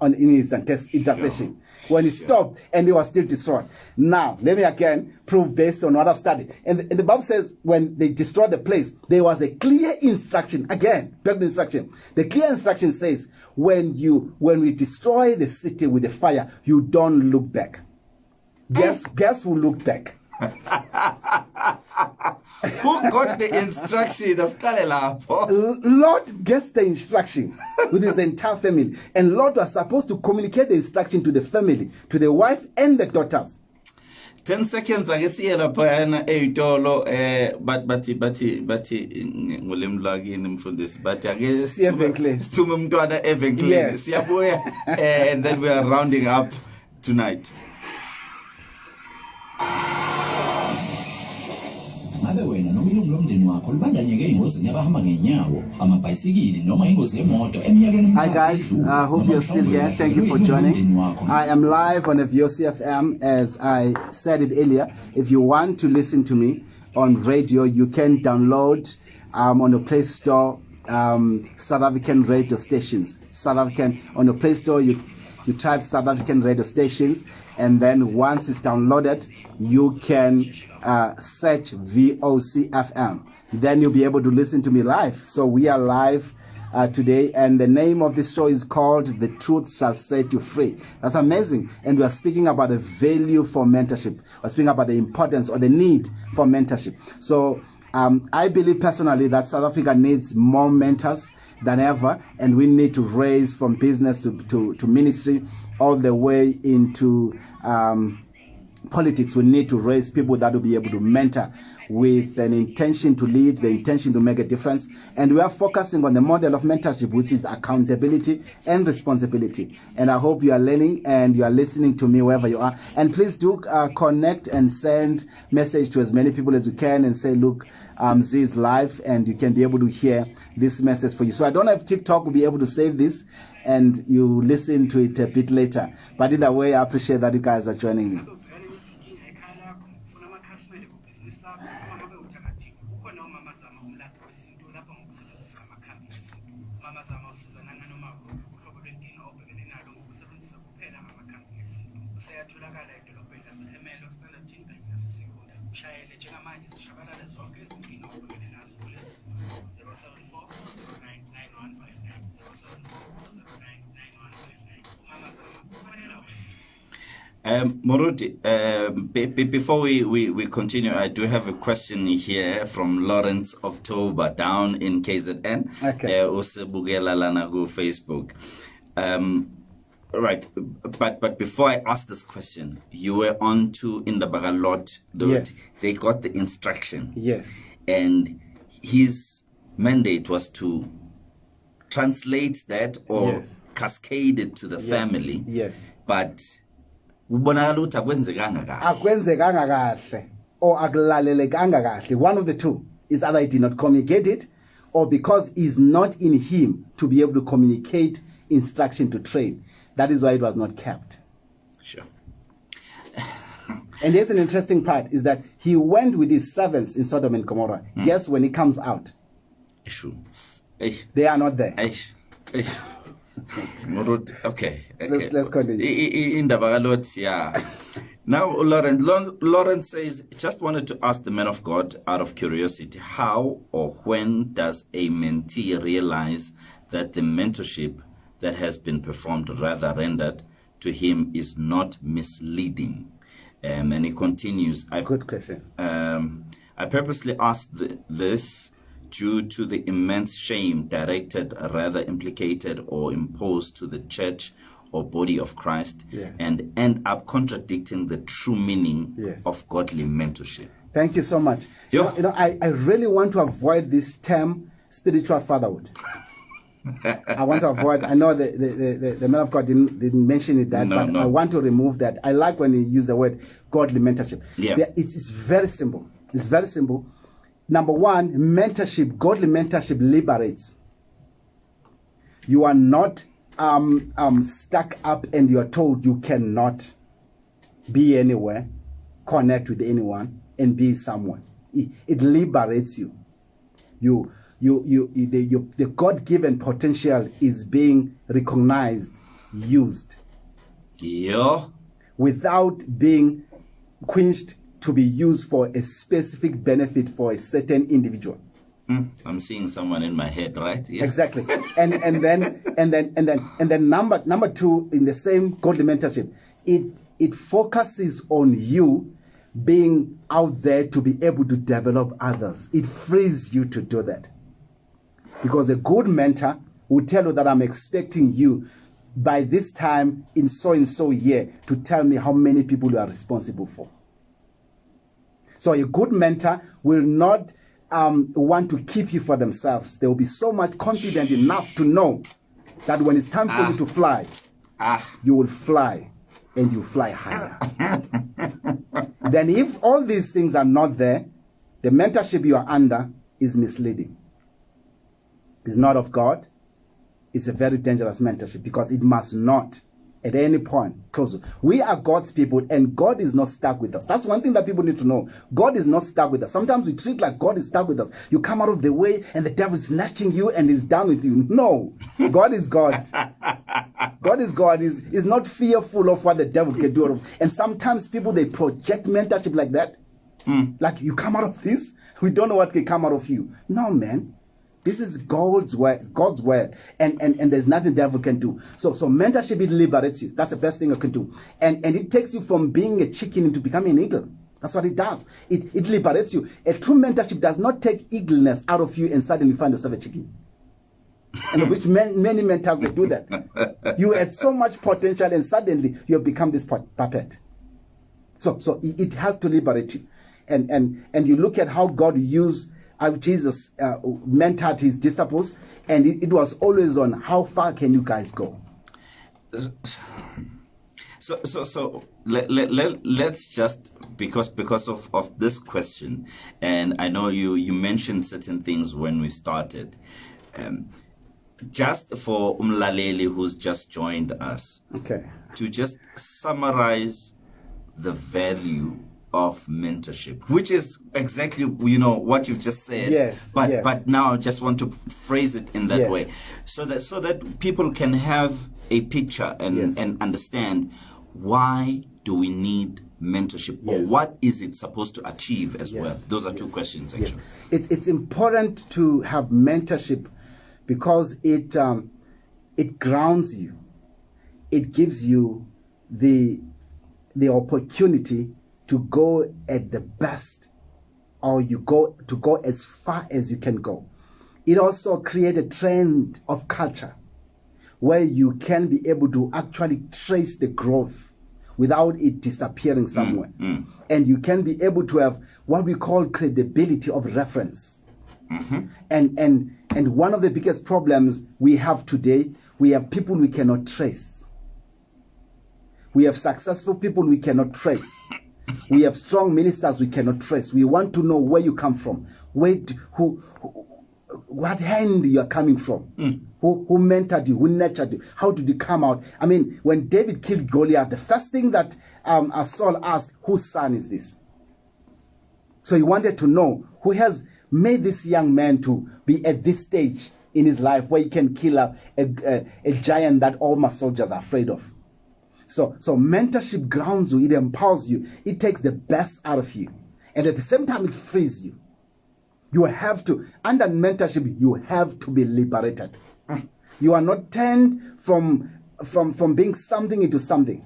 in his intercession. When he stopped, and he was still destroyed. Now, let me again prove based on what I've studied. And the Bible says when they destroyed the place, there was a clear instruction. Again, back to instruction. The clear instruction says, when we destroy the city with the fire, you don't look back. Guess who looked back? Who got the instruction? Lot gets the instruction with his entire family. And Lot was supposed to communicate the instruction to the family, to the wife and the daughters. 10 seconds akesiyela phayana eyitolo bathi ngolimi lwakini mfundisi but ake sithume umntwana evenkileni siyabuya and then we are rounding up tonight. Ngabe wena noma ilungu lomndeni wakho libandanyeke ingozini yabahamba ngenyawo amabhayisikili noma ingozi yemoto eminyakeni Hi guys, I hope you're still here. Thank you for joining. I am live on the VOCFM as I said it earlier. If you want to listen to me on radio, you can download on the Play Store South African radio stations. South African on the Play Store, you type South African radio stations, and then once it's downloaded, you can search VOCFM. Then you'll be able to listen to me live. So we are live today, and the name of this show is called The Truth Shall Set You Free. That's amazing. And we are speaking about the value for mentorship. We're speaking about the importance or the need for mentorship. So I believe personally that South Africa needs more mentors than ever, and we need to raise from business to ministry all the way into politics. We need to raise people that will be able to mentor with an intention to lead, the intention to make a difference. And we are focusing on the model of mentorship, which is accountability and responsibility. And I hope you are learning and you are listening to me wherever you are. And please do connect and send message to as many people as you can and say, look, Z is live, and you can be able to hear this message for you. So I don't know if TikTok will be able to save this and you listen to it a bit later. But either way, I appreciate that you guys are joining me. Moruti, before we continue, I do have a question here from Lawrence October down in KZN. Okay. Usebugela lana go Facebook. Right, but before I ask this question, you were on to Indabaga Lot. Yes. They got the instruction. Yes. And his mandate was to translate that or cascade it to the family. Yes. But akwenzekanga kahle or akulalelekanga kahle. One of the two is either he did not communicate it, or because it's not in him to be able to communicate instruction to train. That is why it was not kept. Sure. And here's an interesting part, is that he went with his servants in Sodom and Gomorrah. Guess when he comes out? They are not there. Okay. Let's continue. In the Bagalot, yeah. Now, Lawrence says, just wanted to ask the man of God out of curiosity, how or when does a mentee realize that the mentorship that has been performed, rather rendered to him, is not misleading? And he continues. Good question. I purposely asked this due to the immense shame directed, rather implicated or imposed to the church or body of Christ, and end up contradicting the true meaning of godly mentorship. Thank you so much. You know, I really want to avoid this term spiritual fatherhood. I want to avoid. I know the man of God didn't mention it but I want to remove that. I like when you use the word godly mentorship. It's very simple. It's very simple. Number one, mentorship, godly mentorship liberates. You are not stuck up and you are told you cannot be anywhere, connect with anyone, and be someone. It liberates you. The God-given potential is being recognized, used. Without being quenched to be used for a specific benefit for a certain individual. I'm seeing someone in my head, right? Yes. Exactly. and then number two, in the same godly mentorship, it focuses on you being out there to be able to develop others. It frees you to do that. Because a good mentor will tell you that I'm expecting you by this time in so and so year to tell me how many people you are responsible for. So a good mentor will not want to keep you for themselves. They will be so much confident enough to know that when it's time for you to fly, you will fly, and you fly higher. Then if all these things are not there, the mentorship you are under is misleading. It's not of God. It's a very dangerous mentorship because it must not at any point close. We are God's people, and God is not stuck with us. That's one thing that people need to know. God is not stuck with us. Sometimes we treat like God is stuck with us. You come out of the way and the devil is snatching you and is down with you. No, God is God. God is God. Is not fearful of what the devil can do. And sometimes people, they project mentorship like that. Like, you come out of this, we don't know what can come out of you. No, man. This is God's word, and there's nothing the devil can do. So mentorship, it liberates you. That's the best thing I can do. And it takes you from being a chicken into becoming an eagle. That's what it does. It liberates you. A true mentorship does not take eagleness out of you and suddenly find yourself a chicken. And which many mentors, they do that. You had so much potential and suddenly you have become this puppet. So it has to liberate you. And you look at how God used Jesus mentored his disciples, and it was always on how far can you guys go. So let's just, because of this question, and I know you mentioned certain things when we started, just for Umlaleli who's just joined us, okay, to just summarize the value of mentorship, which is exactly what you've just said. Yes. But now I just want to phrase it in that way, so that people can have a picture and understand why do we need mentorship, or what is it supposed to achieve as well. Those are two questions actually. It's important to have mentorship because it grounds you. It gives you the opportunity to go at the best, or to go as far as you can go. It also creates a trend of culture where you can be able to actually trace the growth without it disappearing somewhere. And you can be able to have what we call credibility of reference. And one of the biggest problems we have today, we have people we cannot trace. We have successful people we cannot trace. We have strong ministers we cannot trace. We want to know where you come from, what hand you are coming from, who mentored you, who nurtured you, how did you come out? I mean, when David killed Goliath, the first thing that Saul asked, whose son is this? So he wanted to know who has made this young man to be at this stage in his life where he can kill a giant that all my soldiers are afraid of. So mentorship grounds you, it empowers you, it takes the best out of you, and at the same time it frees you. You have to, under mentorship, you have to be liberated. You are not turned from being something into something.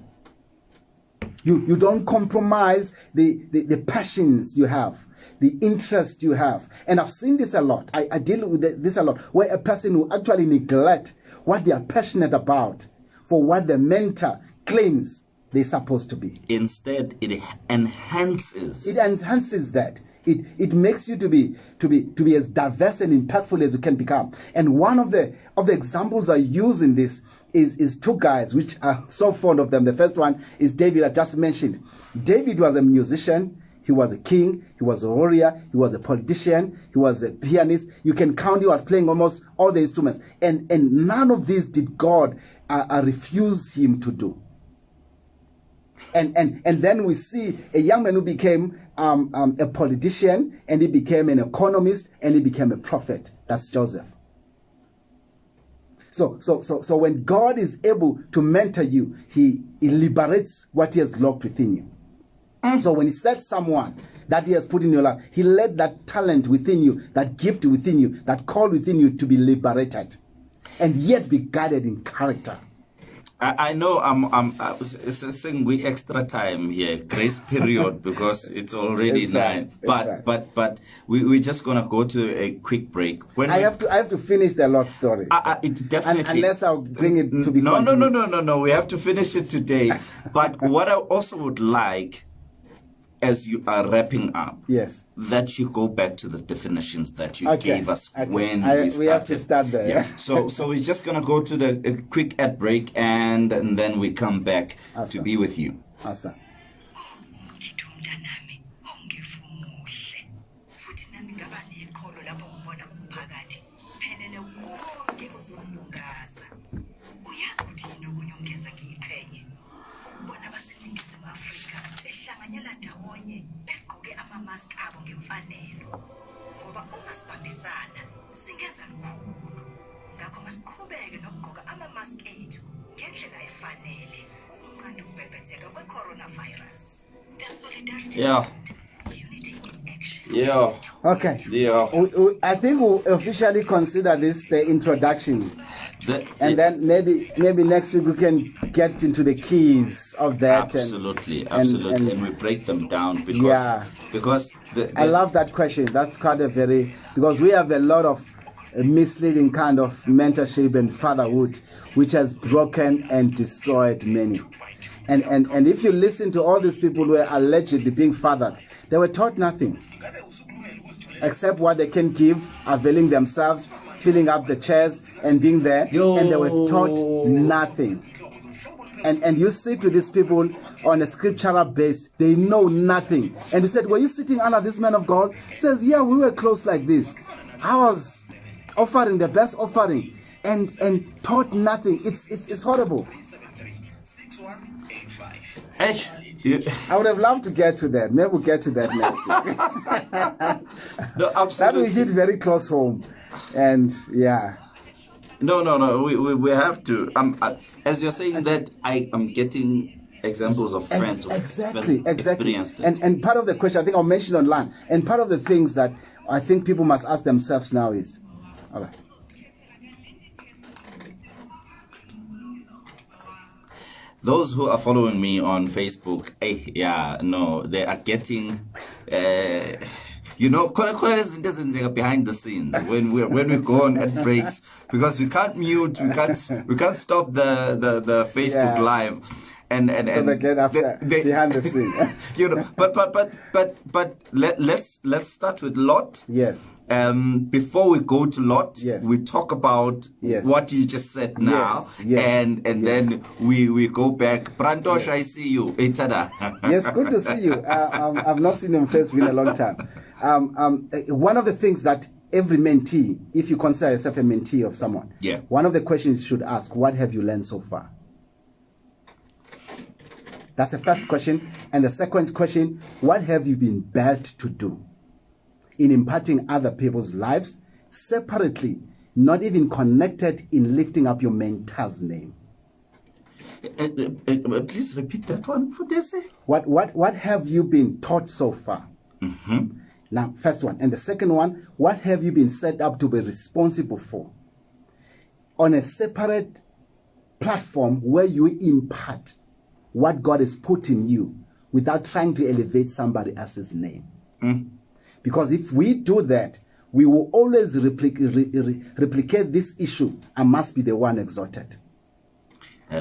You don't compromise the passions you have, the interest you have. And I've seen this a lot. I deal with this a lot, where a person will actually neglect what they are passionate about for what the mentor claims they're supposed to be. Instead, it enhances. It enhances that. It makes you to be as diverse and impactful as you can become. And one of the examples I use in this is two guys, which are so fond of them. The first one is David, I just mentioned. David was a musician. He was a king. He was a warrior. He was a politician. He was a pianist. You can count. He was playing almost all the instruments. And none of these did God refuse him to do. And then we see a young man who became a politician, and he became an economist, and he became a prophet. That's Joseph. So when God is able to mentor you, he liberates what he has locked within you. So when he sets someone that he has put in your life, he let that talent within you, that gift within you, that call within you to be liberated, and yet be guided in character. I know I'm saying we extra time here, grace period, because it's already 9. But we're just gonna go to a quick break. I have to finish the Lot story. Definitely. Unless I'll bring it to be. No. We have to finish it today. But what I also would like as you are wrapping up, Yes. that you go back to the definitions that you Okay. gave us Okay. when we started. We have to start there. Yeah. So we're just gonna go to a quick ad break, and then we come back to Awesome. be with you. Awesome. Yeah. Yeah. Okay. Yeah. I think we'll officially consider this the introduction. And then maybe next week we can get into the keys of that. Absolutely, and absolutely, and we break them down because I love that question. That's quite a because we have a lot of misleading kind of mentorship and fatherhood, which has broken and destroyed many. And if you listen to all these people who are allegedly being fathered, they were taught nothing except what they can give, availing themselves, filling up the chairs and being there, and they were taught nothing. And you sit with these people on a scriptural base, they know nothing. And you said, were you sitting under this man of God? He says, yeah, we were close like this. I was offering the best offering and taught nothing. It's horrible. I would have loved to get to that. Maybe we'll get to that next week. No, absolutely. That will hit very close home. And yeah. No. We have to. As you're saying that, I am getting examples of friends who exactly. experienced it. And part of the question I think I'll mention online, and part of the things that I think people must ask themselves now is, all right. Those who are following me on Facebook, they are getting, behind the scenes when we go on at breaks, because we can't mute, we can't stop the Facebook Live. And so they get after behind the scene. But let's start with Lot. Yes. Before we go to Lot, yes, we talk about what you just said now, and then we go back. Brantosh, I see you. Yes, good to see you. I've not seen you on Facebook in a long time. One of the things that every mentee, if you consider yourself a mentee of someone, one of the questions you should ask: what have you learned so far? That's the first question. And the second question, what have you been built to do in imparting other people's lives separately, not even connected in lifting up your mentor's name? Please repeat that one for this. What have you been taught so far? Mm-hmm. Now, first one. And the second one, what have you been set up to be responsible for? On a separate platform where you impart what God has put in you without trying to elevate somebody else's name. Because if we do that, we will always replicate this issue and must be the one exalted.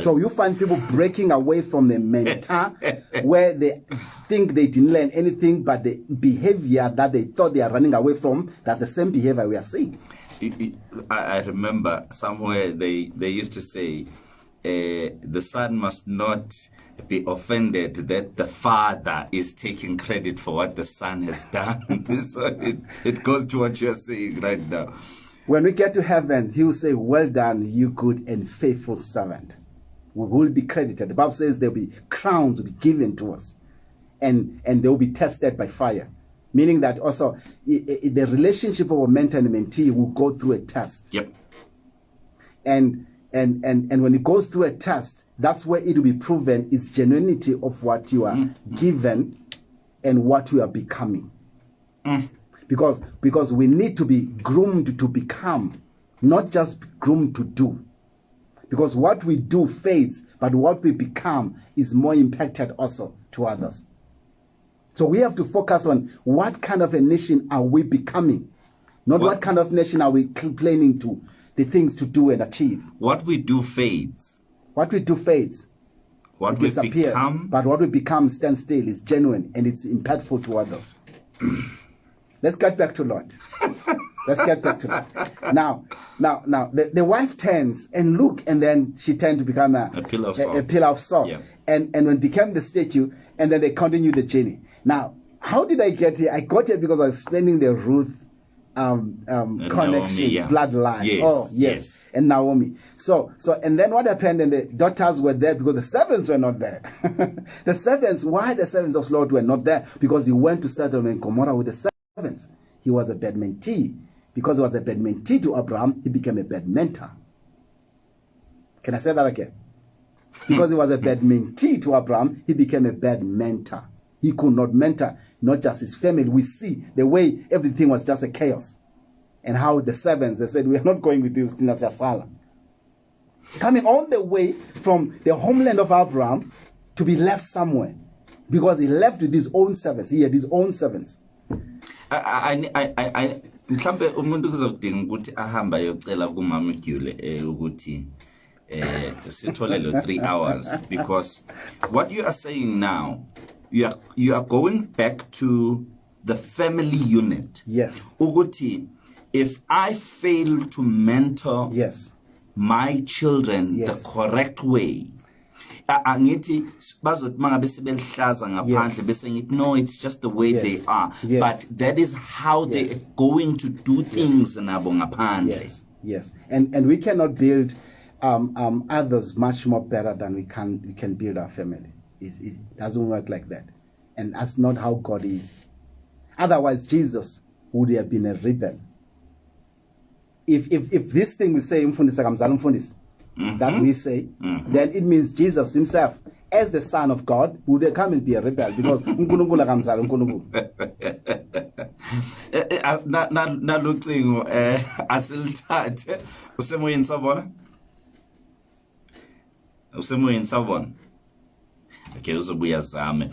So you find people breaking away from the mentor where they think they didn't learn anything, but the behavior that they thought they are running away from, that's the same behavior we are seeing. I remember somewhere they used to say, the son must not be offended that the father is taking credit for what the son has done. So it goes to what you're saying right now. When we get to heaven, he will say, well done, you good and faithful servant. We will be credited. The Bible says there will be crowns will be given to us, and they will be tested by fire. Meaning that also the relationship of a mentor and a mentee will go through a test. Yep. And when it goes through a test, that's where it will be proven its genuinity of what you are given and what you are becoming. Because we need to be groomed to become, not just groomed to do. Because what we do fades, but what we become is more impacted also to others. So we have to focus on what kind of a nation are we becoming, not what kind of nation are we planning to, the things to do and achieve. What we do fades. What we do fades. What it we disappears. become. But what we become stands still, is genuine, and it's impactful to others. Let's get back to Lot. Let's get back to Lot. Now, the wife turns and look, and then she turned to become a pillar of salt. A pillar of salt. Yeah. And when it became the statue, and then they continue the journey. Now, how did I get here? I got here because I was explaining the Ruth connection, Naomi, yeah. bloodline. Yes, oh, yes. And Naomi. So, and then what happened? And the daughters were there because the servants were not there. The servants, why the servants of Lot were not there? Because he went to Sodom and Gomorrah with the servants. He was a bad mentee. Because he was a bad mentee to Abraham, he became a bad mentor. Can I say that again? Because he was a bad mentee to Abraham, he became a bad mentor. He could not mentor, not just his family. We see the way everything was just a chaos. And how the servants, they said, we are not going with this Dinasasala. Coming all the way from the homeland of Abraham to be left somewhere. Because he left with his own servants. He had his own servants. Mhlambe umuntu kuzodinga ukuthi ahamba yocela kumama Dyule ukuthi sithole lo 3 hours, because what you are saying now, you are going back to the family unit. Yes. Ukuthi if I fail to mentor my children the correct way, angithi bazothi mangabe sebelihlaza ngaphandle bese ngithi no, it's just the way they are, but that is how they are going to do things nabo ngaphandle. Yes. And we cannot build others much more better than we can build our family. It doesn't work like that, and that's not how God is. Otherwise, Jesus would have been a rebel. If this thing we say that we say, then it means Jesus himself, as the Son of God, would come and be a rebel, because nalucingo asilithathe usemoyeni sabona. Okay, uzobuya zame.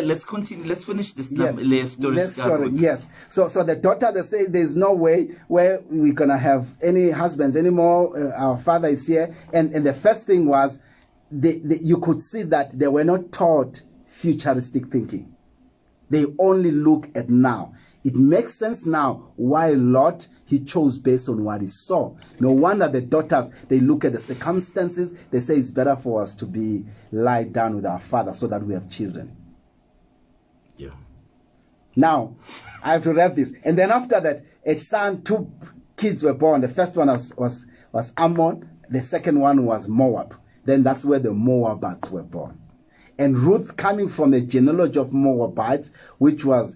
Let's continue. Let's finish this story. Yes. So the daughter, they say there's no way where we're gonna have any husbands anymore. Our father is here, and the first thing was, you could see that they were not taught futuristic thinking. They only look at now. It makes sense now why Lot, he chose based on what he saw. No wonder the daughters, they look at the circumstances, they say it's better for us to lie down with our father so that we have children. Yeah. Now, I have to wrap this. And then after that, a son, 2 kids were born. The first one was Ammon, the second one was Moab. Then that's where the Moabites were born. And Ruth, coming from the genealogy of Moabites, which was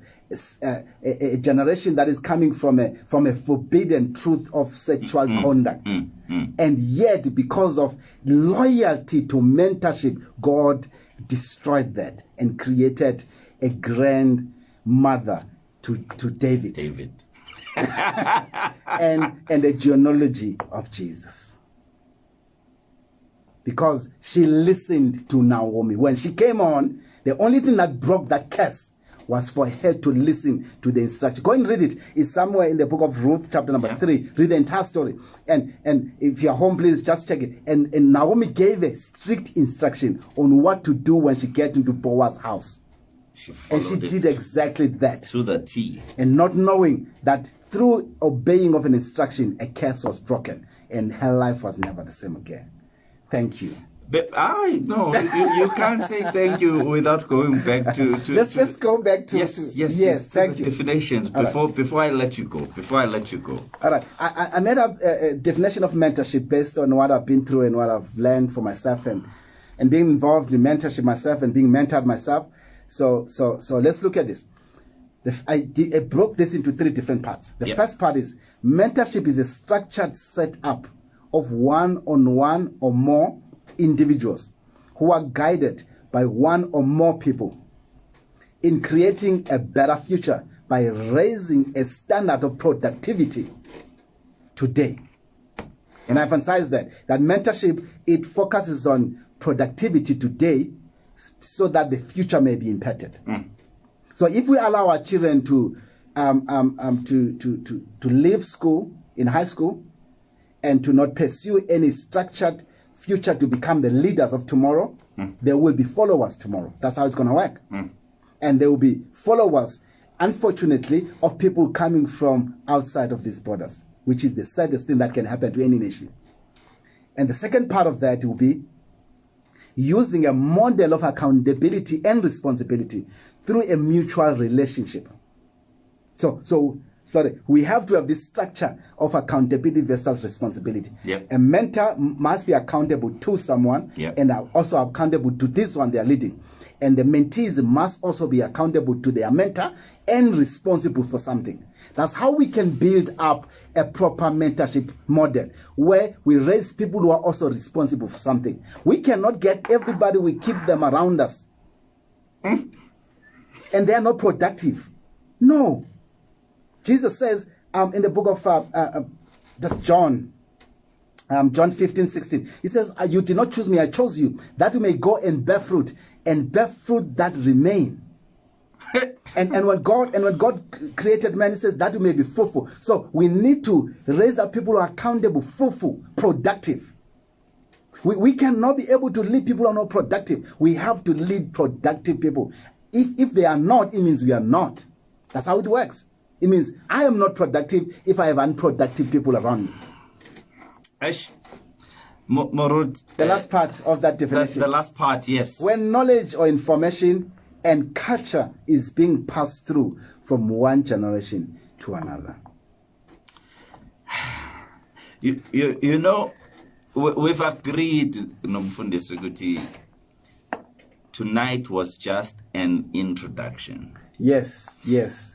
a generation that is coming from a forbidden truth of sexual conduct. And yet, because of loyalty to mentorship, God destroyed that and created a grandmother to David. and a genealogy of Jesus. Because she listened to Naomi. When she came on, the only thing that broke that curse was for her to listen to the instruction. Go and read it. It's somewhere in the book of Ruth, chapter number 3. Read the entire story. And if you're home, please just check it. And Naomi gave a strict instruction on what to do when she gets into Boaz's house. She did exactly that. To the T. And not knowing that through obeying of an instruction, a curse was broken. And her life was never the same again. Thank you. But no, you can't say thank you without going back to let's go back to yes. Thank you. Definitions before I let you go. All right, I made up a definition of mentorship based on what I've been through and what I've learned for myself and being involved in mentorship myself and being mentored myself. So let's look at this. I broke this into 3 different parts. The first part is mentorship is a structured setup of one-on-one or more individuals who are guided by one or more people in creating a better future by raising a standard of productivity today. And I emphasize that mentorship, it focuses on productivity today so that the future may be impacted. So if we allow our children to leave school in high school and to not pursue any structured future to become the leaders of tomorrow, there will be followers tomorrow. That's how it's going to work. And there will be followers, unfortunately, of people coming from outside of these borders, which is the saddest thing that can happen to any nation. And the second part of that will be using a model of accountability and responsibility through a mutual relationship. So we have to have this structure of accountability versus responsibility. Yep. A mentor must be accountable to someone, Yep. and are also accountable to this one they are leading. And the mentees must also be accountable to their mentor and responsible for something. That's how we can build up a proper mentorship model where we raise people who are also responsible for something. We cannot get everybody, we keep them around us. And they are not productive. No. Jesus says in the book of that's John 15:16, he says, you did not choose me, I chose you, that you may go and bear fruit that remain. and when God created man, he says that you may be fruitful. So we need to raise up people who are accountable, fruitful, productive. We cannot be able to lead people who are not productive. We have to lead productive people. If they are not, it means we are not. That's how it works. It means I am not productive if I have unproductive people around me. Ash, Morud, The last part of that definition. the last part, yes. When knowledge or information and culture is being passed through from one generation to another. You know, we've agreed, Nomfundisi Guti, tonight was just an introduction. Yes.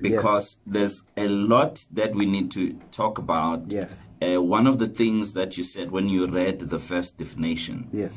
Because there's a lot that we need to talk about. Yes. One of the things that you said when you read the first definition, Yes.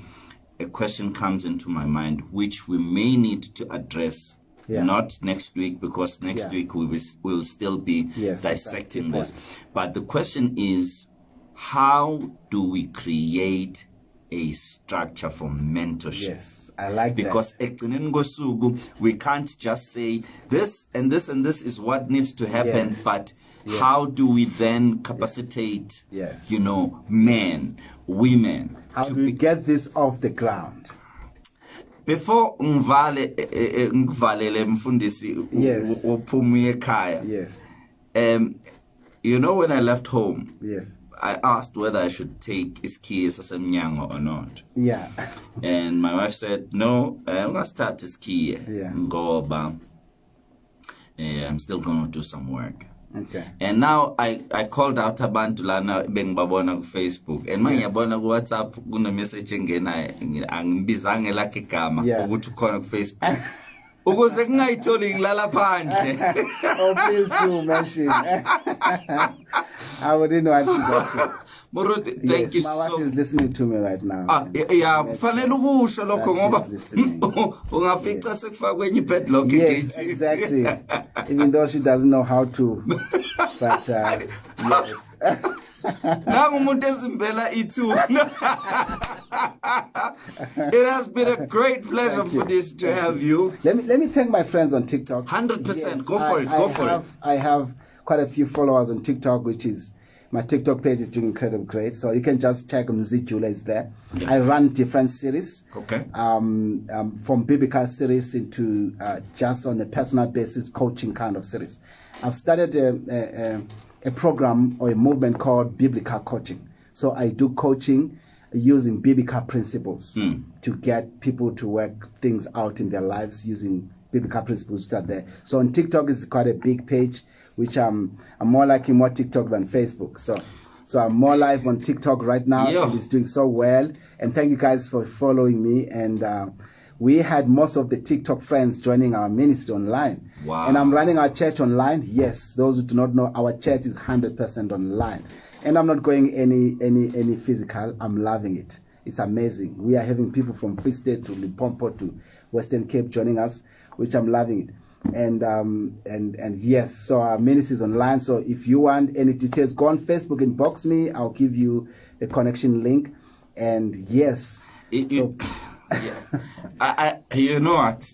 a question comes into my mind, which we may need to address, not next week, because next week we will still be dissecting this. But the question is, how do we create a structure for mentorship? Yes. I like because that. We can't just say this and this and this is what needs to happen, but how do we then capacitate, men, women? How do we get this off the ground? Before ngivalele mfundisi uphume ekhaya. Yes. When I left home, I asked whether I should take ski sasemnyango or not. Yeah. And my wife said, no, I'm going to start to ski. Ngoba, I'm still going to do some work. Okay. And now I called out abantu lana bengibabona ku Facebook and manje yabona ku WhatsApp kuna message engena angibizange lakhe igama ukuthi ukhona ku Facebook. Ukuze kungayitholi ngilala phandle. Oh, please do mention. I wouldn't want to go. Moro, thank you my so wife is listening to me right now. Kufanele ukusho lokho ngoba ungafica sekufakwe enye padlock Yes, egate. exactly. Even though she doesn't know how to. But yes. Nangumuntu ezimbela ithuba. It has been a great pleasure for this to have you. Let me thank my friends on TikTok. 100%. Go for it. I have quite a few followers on TikTok, which is my TikTok page is doing incredibly great. So you can just check Muzi, Dyule is there. Yeah. I run different series. Okay. From biblical series into just on a personal basis coaching kind of series. I've started a program or a movement called biblical coaching. So I do coaching using biblical principles to get people to work things out in their lives using biblical principles that are there. So on TikTok is quite a big page, which I'm more liking more TikTok than Facebook. So I'm more live on TikTok right now. And it's doing so well. And thank you guys for following me. And we had most of the TikTok friends joining our ministry online. Wow. And I'm running our church online. Yes, those who do not know, our church is 100% online. And I'm not going any physical. I'm loving it. It's amazing. We are having people from Free State to Limpopo to Western Cape joining us, which I'm loving it. And yes, so our ministry is online. So if you want any details, go on Facebook, inbox me. I'll give you the connection link. And yes, you know what?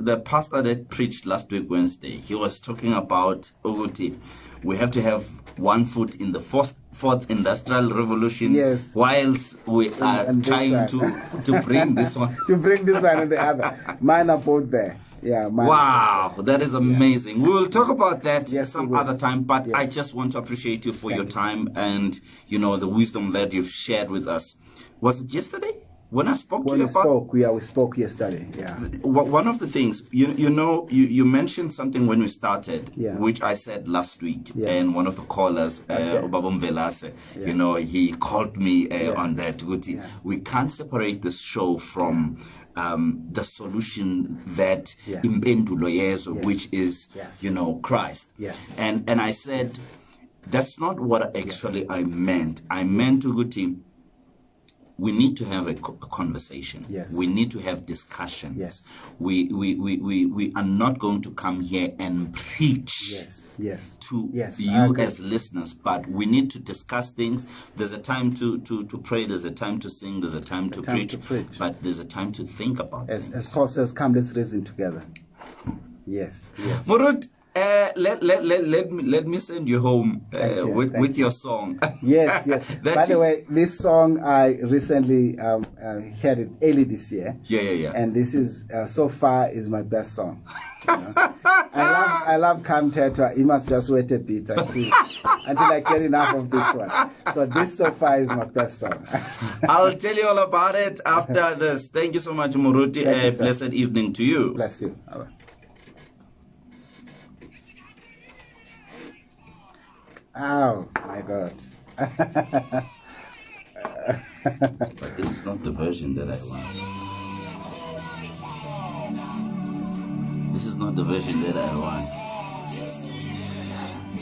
the pastor that preached last week Wednesday, he was talking about Uguti. We have to have one foot in the fourth industrial revolution, Yes. whilst we are and this trying one. to bring this one. To bring this one and the other. Mine are both there. Yeah. Wow, that is amazing. We will talk about that Yes, some we will. other time, but Yes. I just want to appreciate you for your you. time and, you know, the wisdom that you've shared with us. Was it yesterday when I spoke to When you we about spoke, we spoke yesterday. Yeah. one of the things, you mentioned something when we started, Yeah. which I said last week, Yeah. and one of the callers, Obabom Velase, you know, he called me on that. Guti, Yeah. we can't separate this show from the solution that Yeah. impendulo yezo, which is, Yes. you know, Christ. Yes. And I said, that's not what actually I meant. I meant, Guti, we need to have a conversation. Yes. We need to have discussions. Yes. We are not going to come here and preach Yes. to Yes, I you agree. as listeners, but we need to discuss things. There's a time to pray, there's a time to sing, there's a time to preach, but there's a time to think about As things. Paul says, come, let's reason together. Yes. Murut, let me send you home with your song. Yes. That By the you- way, this song I recently heard it early this year. Yeah. And this is so far is my best song. You know? I love Cam Tetra. You must just wait a bit until I get enough of this one. So this so far is my best song. I'll tell you all about it after this. Thank you so much, Muruti. Thank you, sir. Blessed evening to you. Bless you. All right. Oh my God. But this is not the version that I want. This is not the version that I want.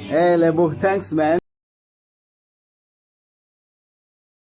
Hey, Lebu, thanks, man.